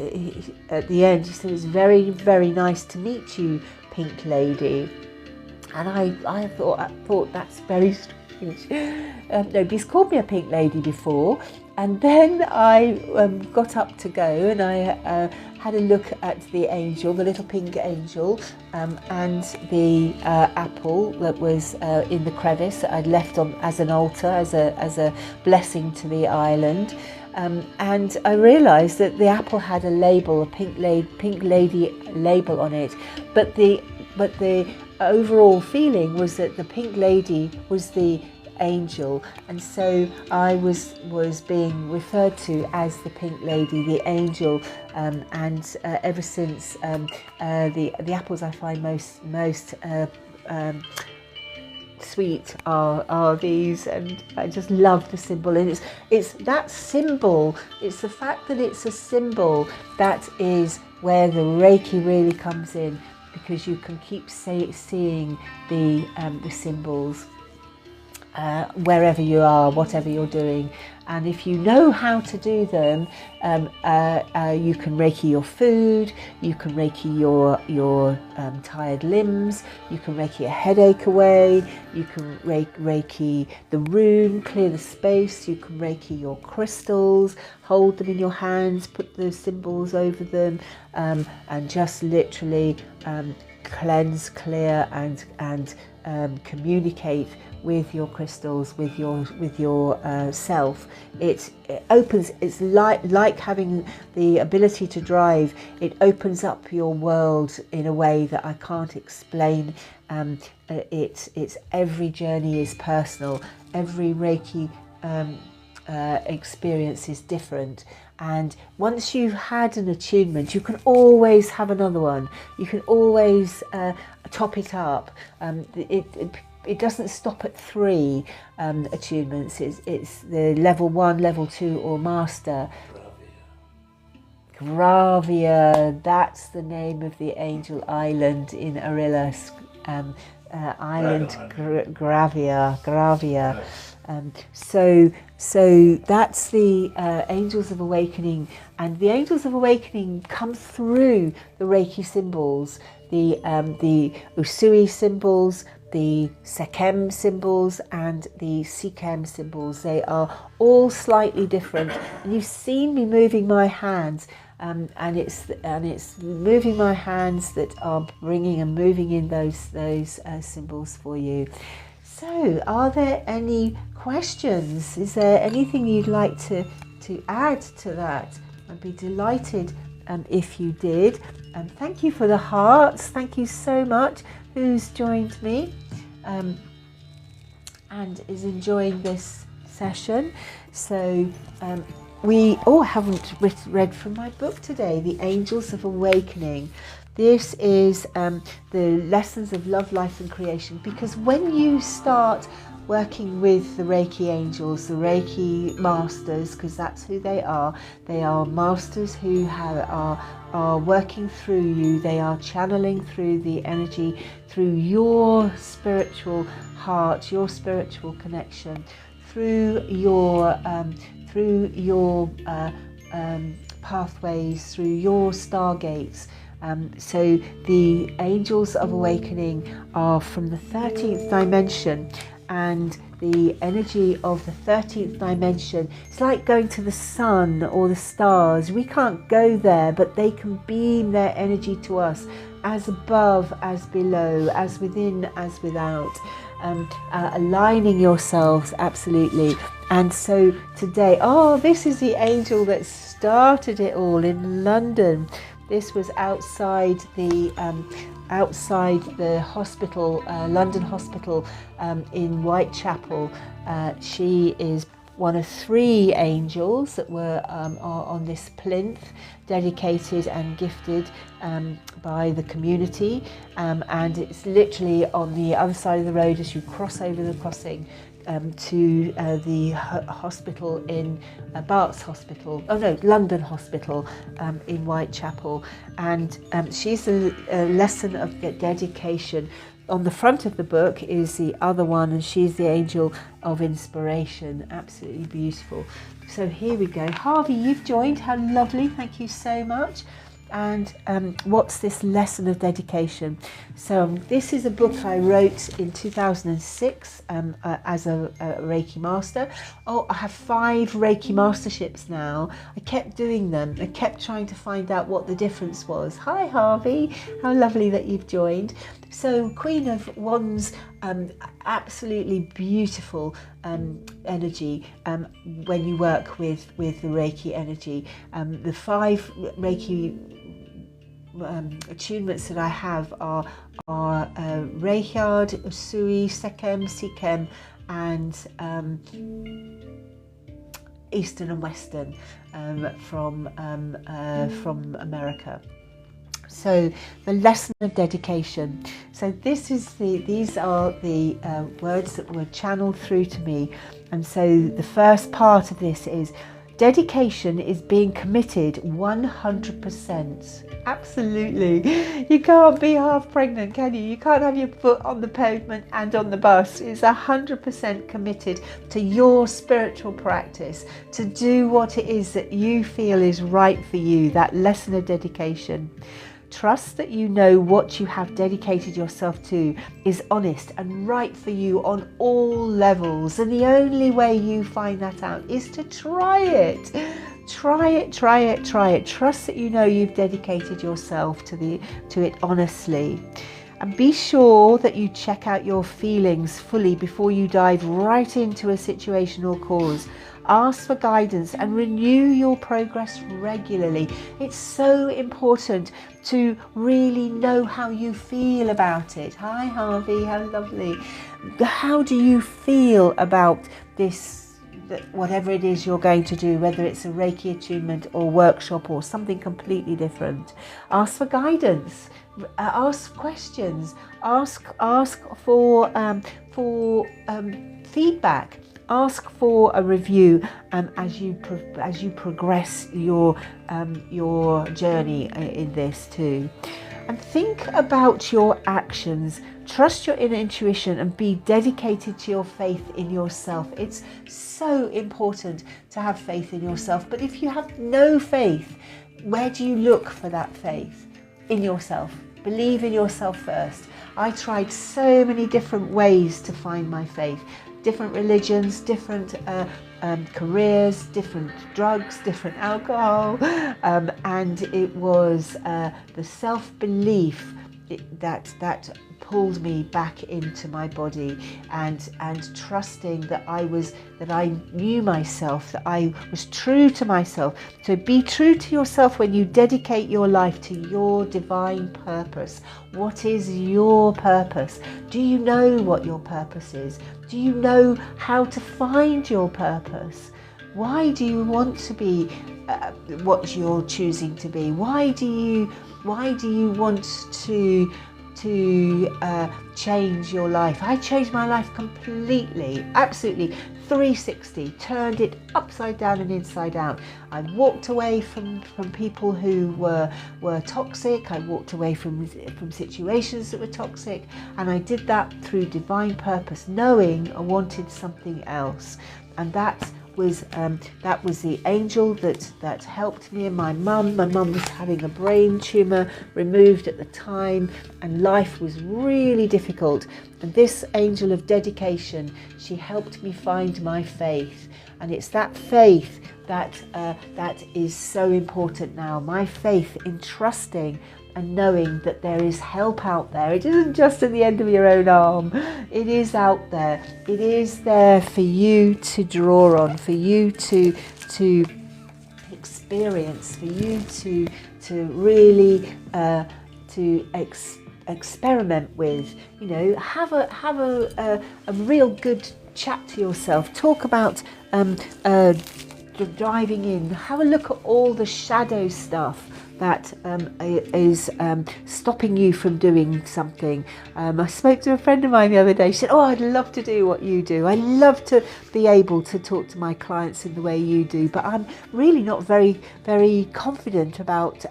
at the end he said, "It's very, very nice to meet you, Pink Lady." And I thought that's very strange. Nobody's called me a Pink Lady before. And then I got up to go, and I had a look at the angel, the little pink angel, and the apple that was in the crevice that I'd left on as an altar, as a blessing to the island. And I realised that the apple had a label, a pink lady label on it, but the overall feeling was that the pink lady was the angel, and so I was being referred to as the Pink Lady, the angel, and ever since the apples I find most sweet are these, and I just love the symbol. And it's that symbol, it's the fact that it's a symbol that is where the Reiki really comes in, because you can keep seeing the symbols wherever you are, whatever you're doing. And if you know how to do them, you can Reiki your food, you can Reiki your tired limbs, you can Reiki a headache away, you can Reiki the room, clear the space, you can Reiki your crystals, hold them in your hands, put the symbols over them, and just literally cleanse, clear, and communicate with your crystals, with your self. It opens. It's like having the ability to drive. It opens up your world in a way that I can't explain. It's every journey is personal. Every Reiki experience is different. And once you've had an attunement, you can always have another one. You can always top it up. It doesn't stop at 3 attunements. It's the level 1, level 2, or master. Gravia, that's the name of the angel island in Arillas. Island Gravia. So that's the Angels of Awakening, and the Angels of Awakening come through the Reiki symbols, the Usui symbols, the Sekem symbols, and the Sikem symbols. They are all slightly different, and you've seen me moving my hands, and it's moving my hands that are bringing and moving in those symbols for you. So, are there any questions? Is there anything you'd like to add to that? I'd be delighted if you did. Thank you for the hearts. Thank you so much. Who's joined me and is enjoying this session. So we haven't read from my book today, The Angels of Awakening. This is the lessons of love, life and creation, because when you start working with the Reiki angels, the Reiki masters, because that's who they are masters who are working through you. They are channeling through the energy, through your spiritual heart, your spiritual connection, through your pathways, through your stargates. So the Angels of Awakening are from the 13th dimension, and the energy of the 13th dimension, it's like going to the sun or the stars. We can't go there, but they can beam their energy to us, as above, as below, as within, as without, aligning yourselves absolutely. And so today, this is the angel that started it all in London. This was outside the hospital, London Hospital, in Whitechapel. She is one of 3 angels that were on this plinth, dedicated and gifted by the community, and it's literally on the other side of the road as you cross over the crossing to the hospital in Bart's Hospital, London Hospital in Whitechapel. And she's a lesson of dedication. On the front of the book is the other one, and she's the angel of inspiration. Absolutely beautiful. So here we go. Harvey, you've joined. How lovely. Thank you so much. And what's this lesson of dedication? So this is a book I wrote in 2006 as a Reiki master. I have 5 Reiki masterships now. I kept doing them. I kept trying to find out what the difference was. Hi Harvey, how lovely that you've joined. So Queen of Wands, absolutely beautiful energy when you work with the Reiki energy. The 5 Reiki attunements that I have are Reiki, Usui, Sekem, Sikem, and Eastern and Western from America. So the lesson of dedication. So these are the words that were channeled through to me. And so the first part of this is, dedication is being committed 100%. Absolutely. You can't be half pregnant, can you? You can't have your foot on the pavement and on the bus. It's 100% committed to your spiritual practice, to do what it is that you feel is right for you, that lesson of dedication. Trust that you know what you have dedicated yourself to is honest and right for you on all levels. And the only way you find that out is to try it. Try it, try it, try it. Trust that you know you've dedicated yourself to it honestly. And be sure that you check out your feelings fully before you dive right into a situation or cause. Ask for guidance and renew your progress regularly. It's so important to really know how you feel about it. Hi Harvey, how lovely. How do you feel about this, whatever it is you're going to do, whether it's a Reiki attunement or workshop or something completely different? Ask for guidance. Ask questions. Ask for feedback. Ask for a review as you progress your journey in this too. And think about your actions. Trust your inner intuition and be dedicated to your faith in yourself. It's so important to have faith in yourself. But if you have no faith, where do you look for that faith? In yourself. Believe in yourself first. I tried so many different ways to find my faith. Different religions, different careers, different drugs, different alcohol, and it was the self-belief that pulled me back into my body, and trusting that I knew myself, that I was true to myself. So be true to yourself when you dedicate your life to your divine purpose. What is your purpose? Do you know what your purpose is? Do you know how to find your purpose? Why do you want to be what you're choosing to be? Why do you want to change your life? I changed my life completely, absolutely, 360, turned it upside down and inside out. I walked away from people who were toxic. I walked away from situations that were toxic, and I did that through divine purpose, knowing I wanted something else. And that's was the angel that helped me and my mum. My mum was having a brain tumour removed at the time, and life was really difficult. And this angel of dedication, she helped me find my faith, and it's that faith that is so important now. My faith in trusting and knowing that there is help out there. It isn't just at the end of your own arm. It is out there. It is there for you to draw on, for you to experience, for you to really experiment with. You know, have a real good chat to yourself. Talk about diving in. Have a look at all the shadow stuff that is stopping you from doing something. I spoke to a friend of mine the other day. She said, "Oh, I'd love to do what you do. I love to be able to talk to my clients in the way you do, but I'm really not very, very confident about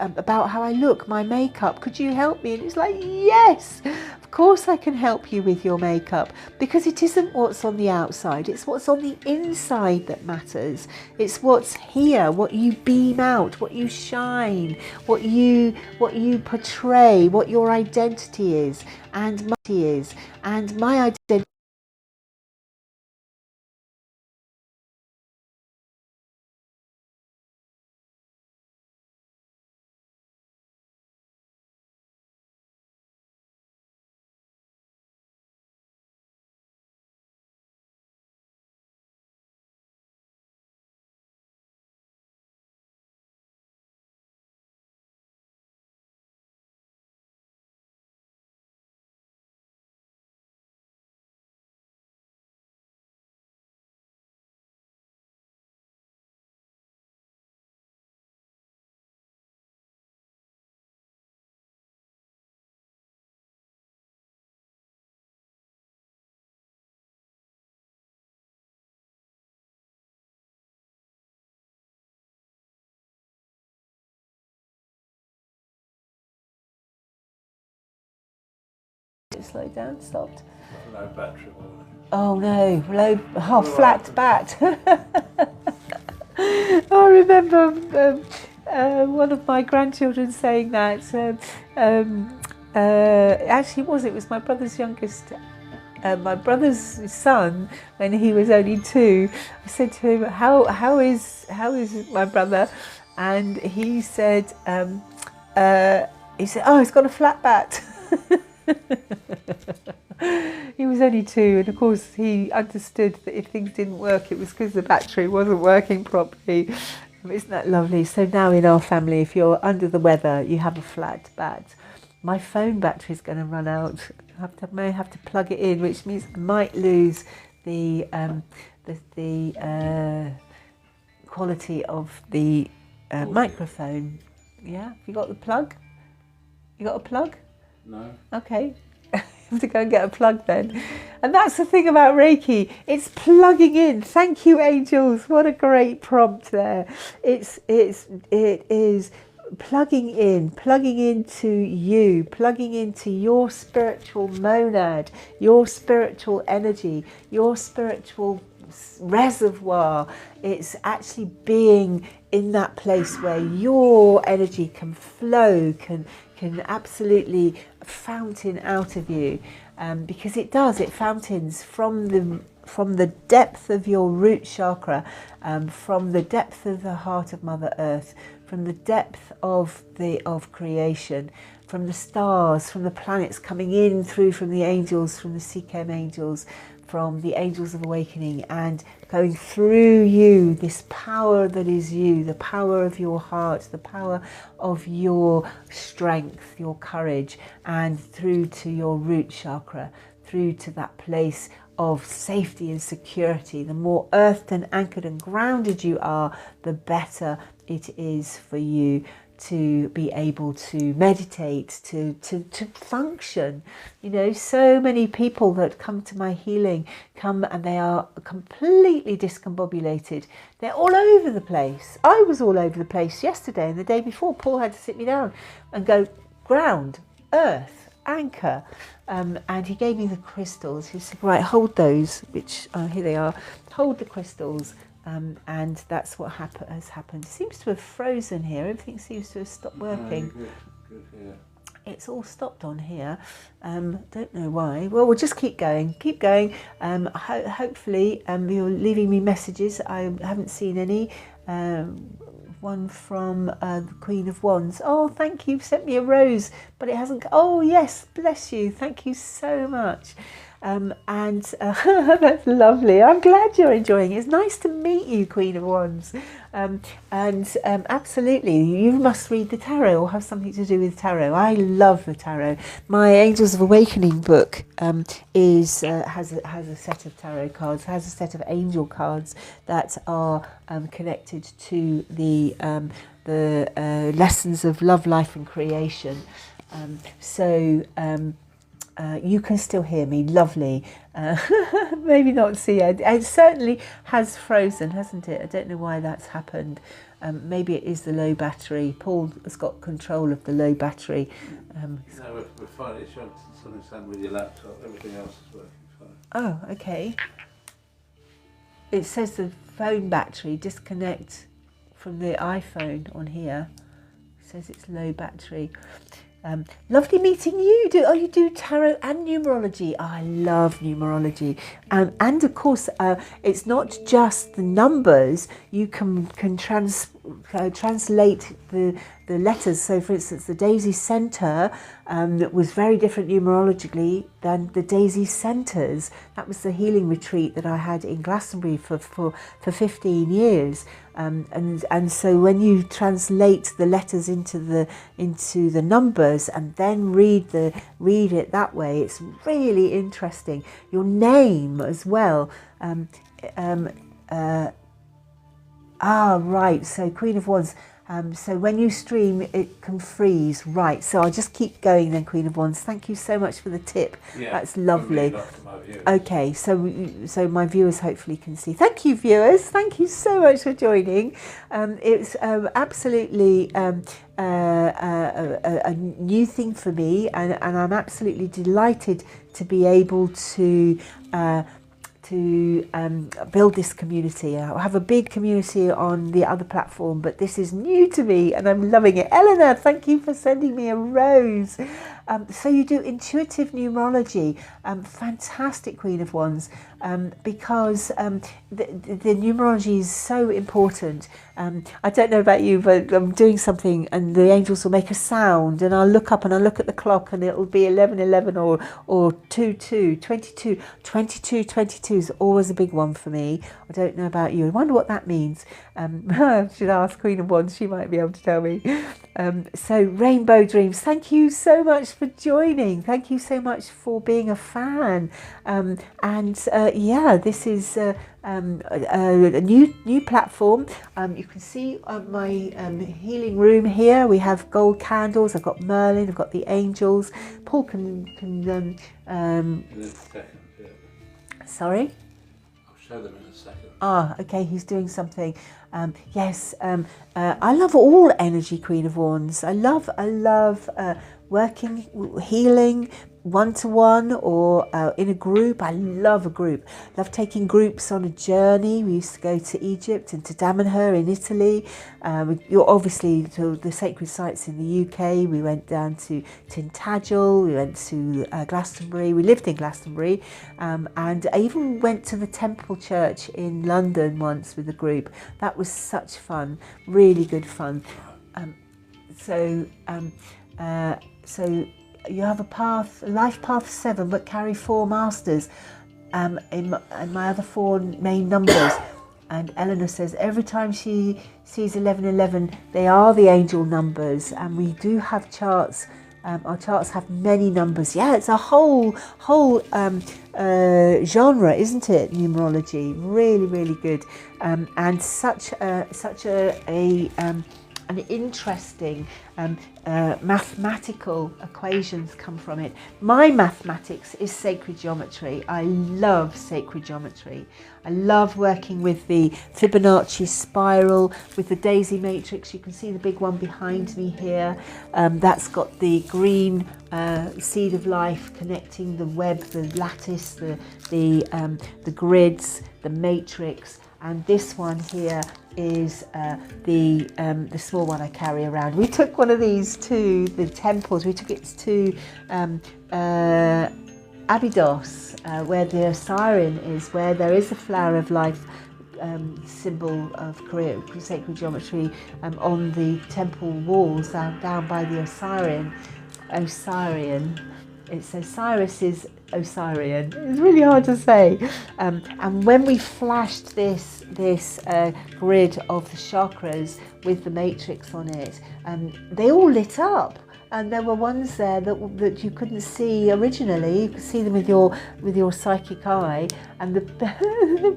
how I look, my makeup. Could you help me?" And it's like, yes, of course I can help you with your makeup, because it isn't what's on the outside, it's what's on the inside that matters. It's what's here, what you beam out, what you shine, what you portray, what your identity is, and my identity. Slow down, stopped. Low battery warning. Oh no, flat bat. I remember one of my grandchildren saying that. Actually, it was my brother's youngest. My brother's son, when he was only 2, I said to him, "How is my brother?" And he said, "Oh, he's got a flat bat." He was only 2, and of course he understood that if things didn't work, it was because the battery wasn't working properly. Isn't that lovely? So now in our family, if you're under the weather, you have a flat bat. My phone battery is going to run out. I may have to plug it in, which means I might lose the quality of the microphone. Yeah, have you got the plug? You got a plug? No. Okay. Have to go and get a plug then. And that's the thing about Reiki, it's plugging in. Thank you, angels. What a great prompt there. It is plugging into you, plugging into your spiritual monad, your spiritual energy, your spiritual reservoir. It's actually being in that place where your energy can flow, can absolutely fountain out of you, because it fountains from the depth of your root chakra, from the depth of the heart of Mother Earth, from the depth of creation, from the stars, from the planets coming in through, from the angels, from the Sikhem angels, from the angels of awakening, and going through you, this power that is you, the power of your heart, the power of your strength, your courage, and through to your root chakra, through to that place of safety and security. The more earthed and anchored and grounded you are, the better it is for you to be able to meditate, to function. You know, so many people that come to my healing come and they are completely discombobulated. They're all over the place. I was all over the place yesterday and the day before. Paul had to sit me down and go, ground, earth, anchor. And he gave me the crystals. He said, right, hold those, which, here they are. Hold the crystals and that's what has happened. It seems to have frozen here. Everything seems to have stopped working. Good, yeah. It's all stopped on here. Don't know why. Well, we'll just keep going. Hopefully, you're leaving me messages. I haven't seen any. One from the Queen of Wands. Oh, thank you. You've sent me a rose, but it hasn't. Oh, yes. Bless you. Thank you so much. That's lovely. I'm glad you're enjoying it. It's nice to meet you, Queen of Wands. Absolutely, you must read the tarot or have something to do with tarot. I love the tarot. My Angels of Awakening book has a set of tarot cards, has a set of angel cards that are connected to the lessons of love, life, and creation. You can still hear me, lovely. Maybe not see it. It certainly has frozen, hasn't it? I don't know why that's happened. Maybe it is the low battery. Paul has got control of the low battery. No, we're fine. It's something done with your laptop. Everything else is working fine. Oh, okay. It says the phone battery, disconnect from the iPhone on here. It says it's low battery. Lovely meeting you. You do tarot and numerology. I love numerology, and of course, it's not just the numbers. You can translate the letters. So, for instance, the Daisy Center was very different numerologically than the Daisy Centers. That was the healing retreat that I had in Glastonbury for 15 years. And so when you translate the letters into the numbers and then read it that way, it's really interesting. Your name as well. Right. So Queen of Wands. So when you stream, it can freeze. Right. So I'll just keep going then, Queen of Wands. Thank you so much for the tip. Yeah, that's lovely. Okay. So my viewers hopefully can see. Thank you, viewers. Thank you so much for joining. It's absolutely a new thing for me, and I'm absolutely delighted to be able to build this community. I have a big community on the other platform, but this is new to me and I'm loving it. Eleanor, thank you for sending me a rose. So you do intuitive numerology. Fantastic, Queen of Wands, because the numerology is so important. I don't know about you, but I'm doing something and the angels will make a sound and I'll look up and I'll look at the clock and it'll be 11:11 or 22, 22. 22 is always a big one for me. I don't know about you. I wonder what that means. I should ask Queen of Wands. She might be able to tell me. So Rainbow Dreams, thank you so much for joining. Thank you so much for being a fan. This is a new platform. You can see my healing room here. We have gold candles. I've got Merlin. I've got the angels. Paul can in a second, yeah. Sorry? I'll show them in a second. Okay, he's doing something. I love all energy, Queen of Wands. I love working, healing, one-to-one or in a group. I love a group. Love taking groups on a journey. We used to go to Egypt and to Damanhur in Italy. You're obviously to the sacred sites in the UK. We went down to Tintagel. We went to Glastonbury. We lived in Glastonbury, and I even went to the Temple Church in London once with a group. That was such fun, really good fun. So you have a life path 7, but carry 4 masters in my other 4 main numbers. And Eleanor says every time she sees 1111, they are the angel numbers, and we do have charts. Our charts have many numbers. Yeah, it's a whole genre, isn't it? Numerology, really, really good, and such an interesting mathematical equations come from it. My mathematics is sacred geometry. I love sacred geometry. I love working with the Fibonacci spiral, with the Daisy matrix. You can see the big one behind me here. That's got the green seed of life connecting the web, the lattice, the grids, the matrix, and this one here is the small one I carry around. We took one of these to the temples. We took it to Abydos, where the Osirian is, where there is a flower of life symbol of sacred geometry on the temple walls down by the Osirian. It's Osiris is Osirian. It's really hard to say. And when we flashed this grid of the chakras with the matrix on it, they all lit up. And there were ones there that you couldn't see originally. You could see them with your psychic eye. And the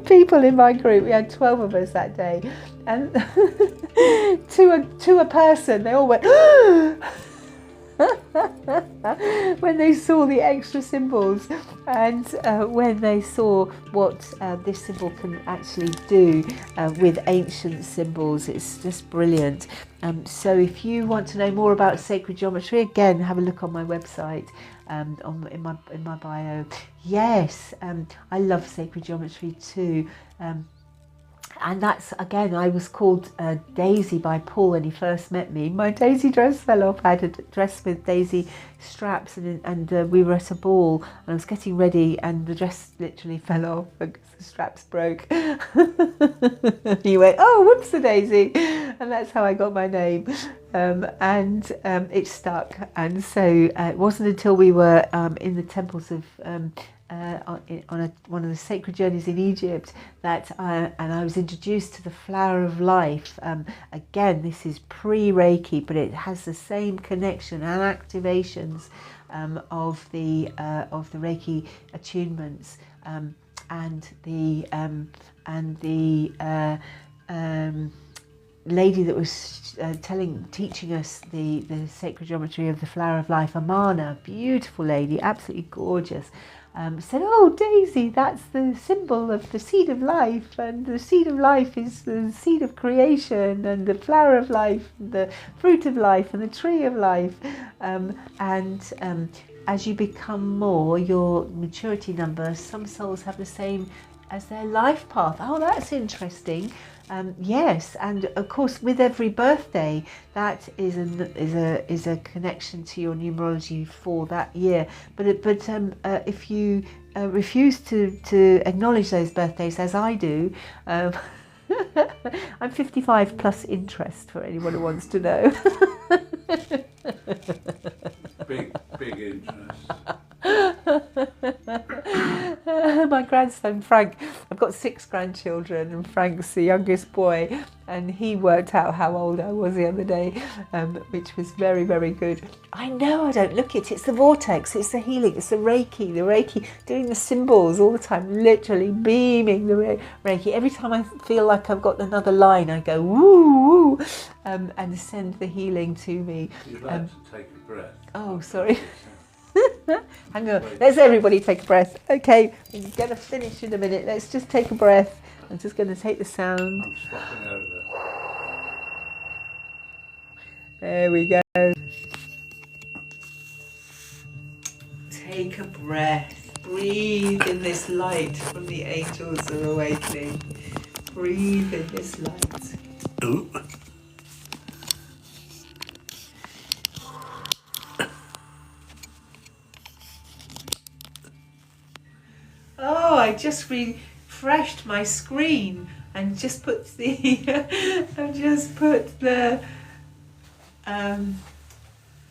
people in my group, we had 12 of us that day, and to a person, they all went when they saw the extra symbols, and when they saw what this symbol can actually do with ancient symbols. It's just brilliant. So if you want to know more about sacred geometry, again, have a look on my website, in my bio. Yes, I love sacred geometry too. And that's, again, I was called Daisy by Paul when he first met me. My Daisy dress fell off. I had a dress with Daisy straps, and we were at a ball, and I was getting ready, and the dress literally fell off because the straps broke. He went, "Oh, whoops, a Daisy," and that's how I got my name. And it stuck. And so it wasn't until we were in the temples of on one of the sacred journeys in Egypt that and I was introduced to the flower of life. Again, this is pre-Reiki, but it has the same connection and activations of the Reiki attunements, and the lady that was teaching us the sacred geometry of the flower of life, Amana, beautiful lady, absolutely gorgeous, said, "Oh, Daisy, that's the symbol of the seed of life, and the seed of life is the seed of creation, and the flower of life, and the fruit of life, and the tree of life." As you become more, your maturity number, some souls have the same as their life path. Oh, that's interesting. Yes, and of course, with every birthday, that is a connection to your numerology for that year. But if you refuse to acknowledge those birthdays, as I do, I'm 55 plus interest, for anyone who wants to know. Big interest. My grandson Frank, I've got 6 grandchildren, and Frank's the youngest boy, and he worked out how old I was the other day, which was very, very good. I know I don't look it. It's the vortex, it's the healing, it's the Reiki, doing the symbols all the time, literally beaming the Reiki. Every time I feel like I've got another line, I go woo, woo, and send the healing to me. You'd like to take a breath. Oh, sorry. Hang on, let's everybody take a breath. Okay, we're going to finish in a minute. Let's just take a breath. I'm just going to take the sound. I'm swapping over. There we go. Take a breath. Breathe in this light from the angels of awakening. Breathe in this light. Ooh. Oh, I just refreshed my screen and just put the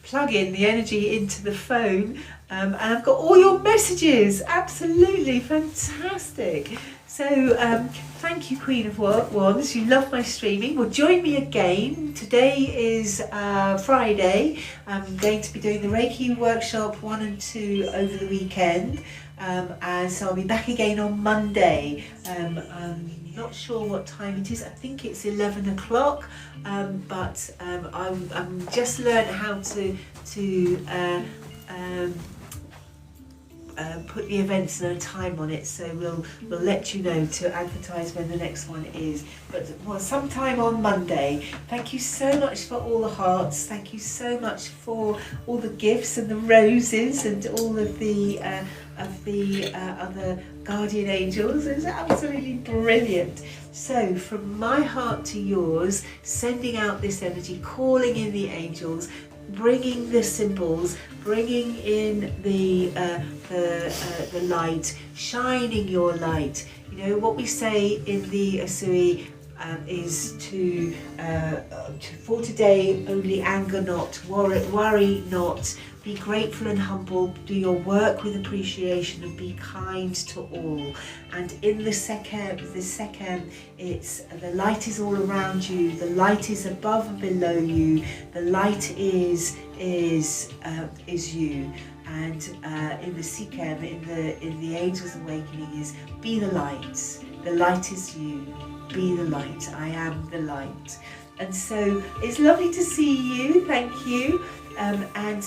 plug in the energy into the phone, and I've got all your messages. Absolutely fantastic. So thank you, Queen of Wands. You love my streaming. Well, join me again. Today is Friday. I'm going to be doing the Reiki workshop 1 and 2 over the weekend. And so I'll be back again on Monday. I'm not sure what time it is. I think it's 11 o'clock, but I'm just learning how to put the events and a time on it, so we'll let you know to advertise when the next one is. But well, sometime on Monday. Thank you so much for all the hearts. Thank you so much for all the gifts and the roses and all of the other guardian angels. It's absolutely brilliant. So from my heart to yours, sending out this energy, calling in the angels, bringing the symbols, bringing in the light, shining your light. You know what we say in the Asui is to for today only anger not, worry not, be grateful and humble, do your work with appreciation and be kind to all. And in the second, it's the light is all around you, the light is above and below you, the light is you. And in the Sikhem, in the Angels Awakening, is be the light. The light is you. Be the light. I am the light. And so it's lovely to see you. Thank you. And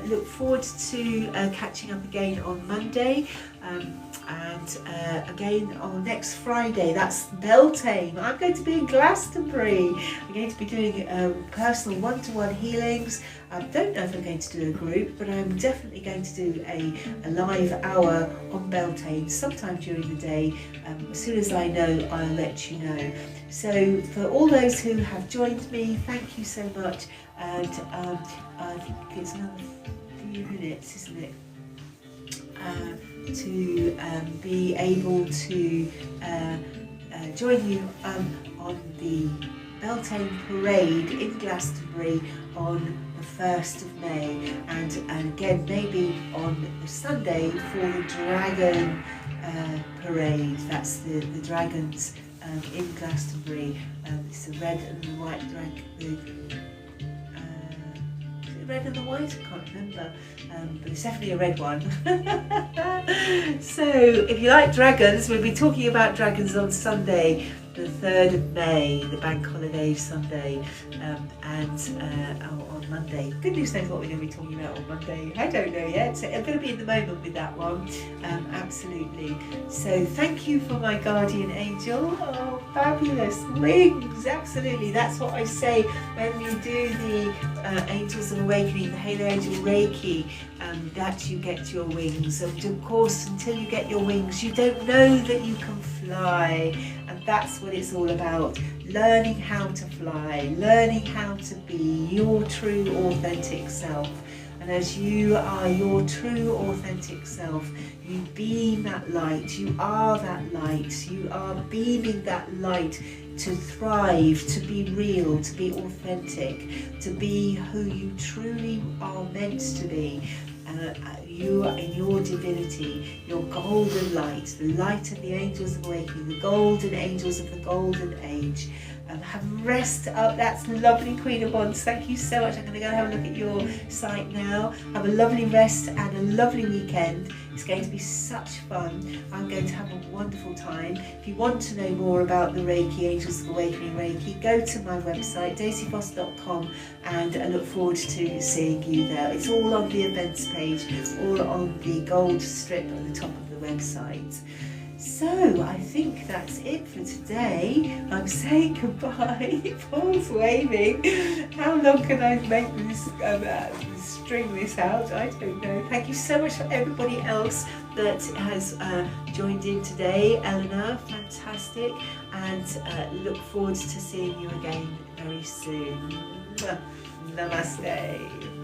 look forward to catching up again on Monday. And again on next Friday, that's Beltane. I'm going to be in Glastonbury. I'm going to be doing personal one-to-one healings. I don't know if I'm going to do a group, but I'm definitely going to do a live hour on Beltane sometime during the day. As soon as I know, I'll let you know. So for all those who have joined me, thank you so much. And I think it's another few minutes, isn't it? To be able to join you on the Beltane Parade in Glastonbury on the 1st of May, and again maybe on the Sunday for the Dragon Parade. That's the dragons in Glastonbury. It's the red and the white dragon. Red and the white, I can't remember, but it's definitely a red one. So if you like dragons, we'll be talking about dragons on Sunday, the 3rd of May, the bank holiday Sunday, and on Monday. Goodness knows what we're going to be talking about on Monday. I don't know yet. So I'm going to be in the moment with that one. Absolutely. So thank you for my guardian angel. Oh, fabulous. Wings. Absolutely. That's what I say when we do the Angels of Awakening, the Halo Angel Reiki, that you get your wings. And of course, until you get your wings, you don't know that you can fly. And that's what it's all about. Learning how to fly, learning how to be your true authentic self. And as you are your true authentic self, you beam that light, you are that light, you are beaming that light to thrive, to be real, to be authentic, to be who you truly are meant to be. You are in your divinity, your golden light, the light of the Angels of Awakening, the golden angels of the golden age. Have rest up. That's lovely, Queen of Wands. Thank you so much. I'm going to go and have a look at your site now. Have a lovely rest and a lovely weekend. It's going to be such fun. I'm going to have a wonderful time. If you want to know more about the Reiki, Angels of Awakening Reiki, go to my website, daisyfoss.com, and I look forward to seeing you there. It's all on the events page, all on the gold strip at the top of the website. So I think that's it for today. I'm saying goodbye. Paul's waving. How long can I make this, string this out? I don't know. Thank you so much for everybody else that has joined in today. Eleanor, fantastic. And look forward to seeing you again very soon. Namaste.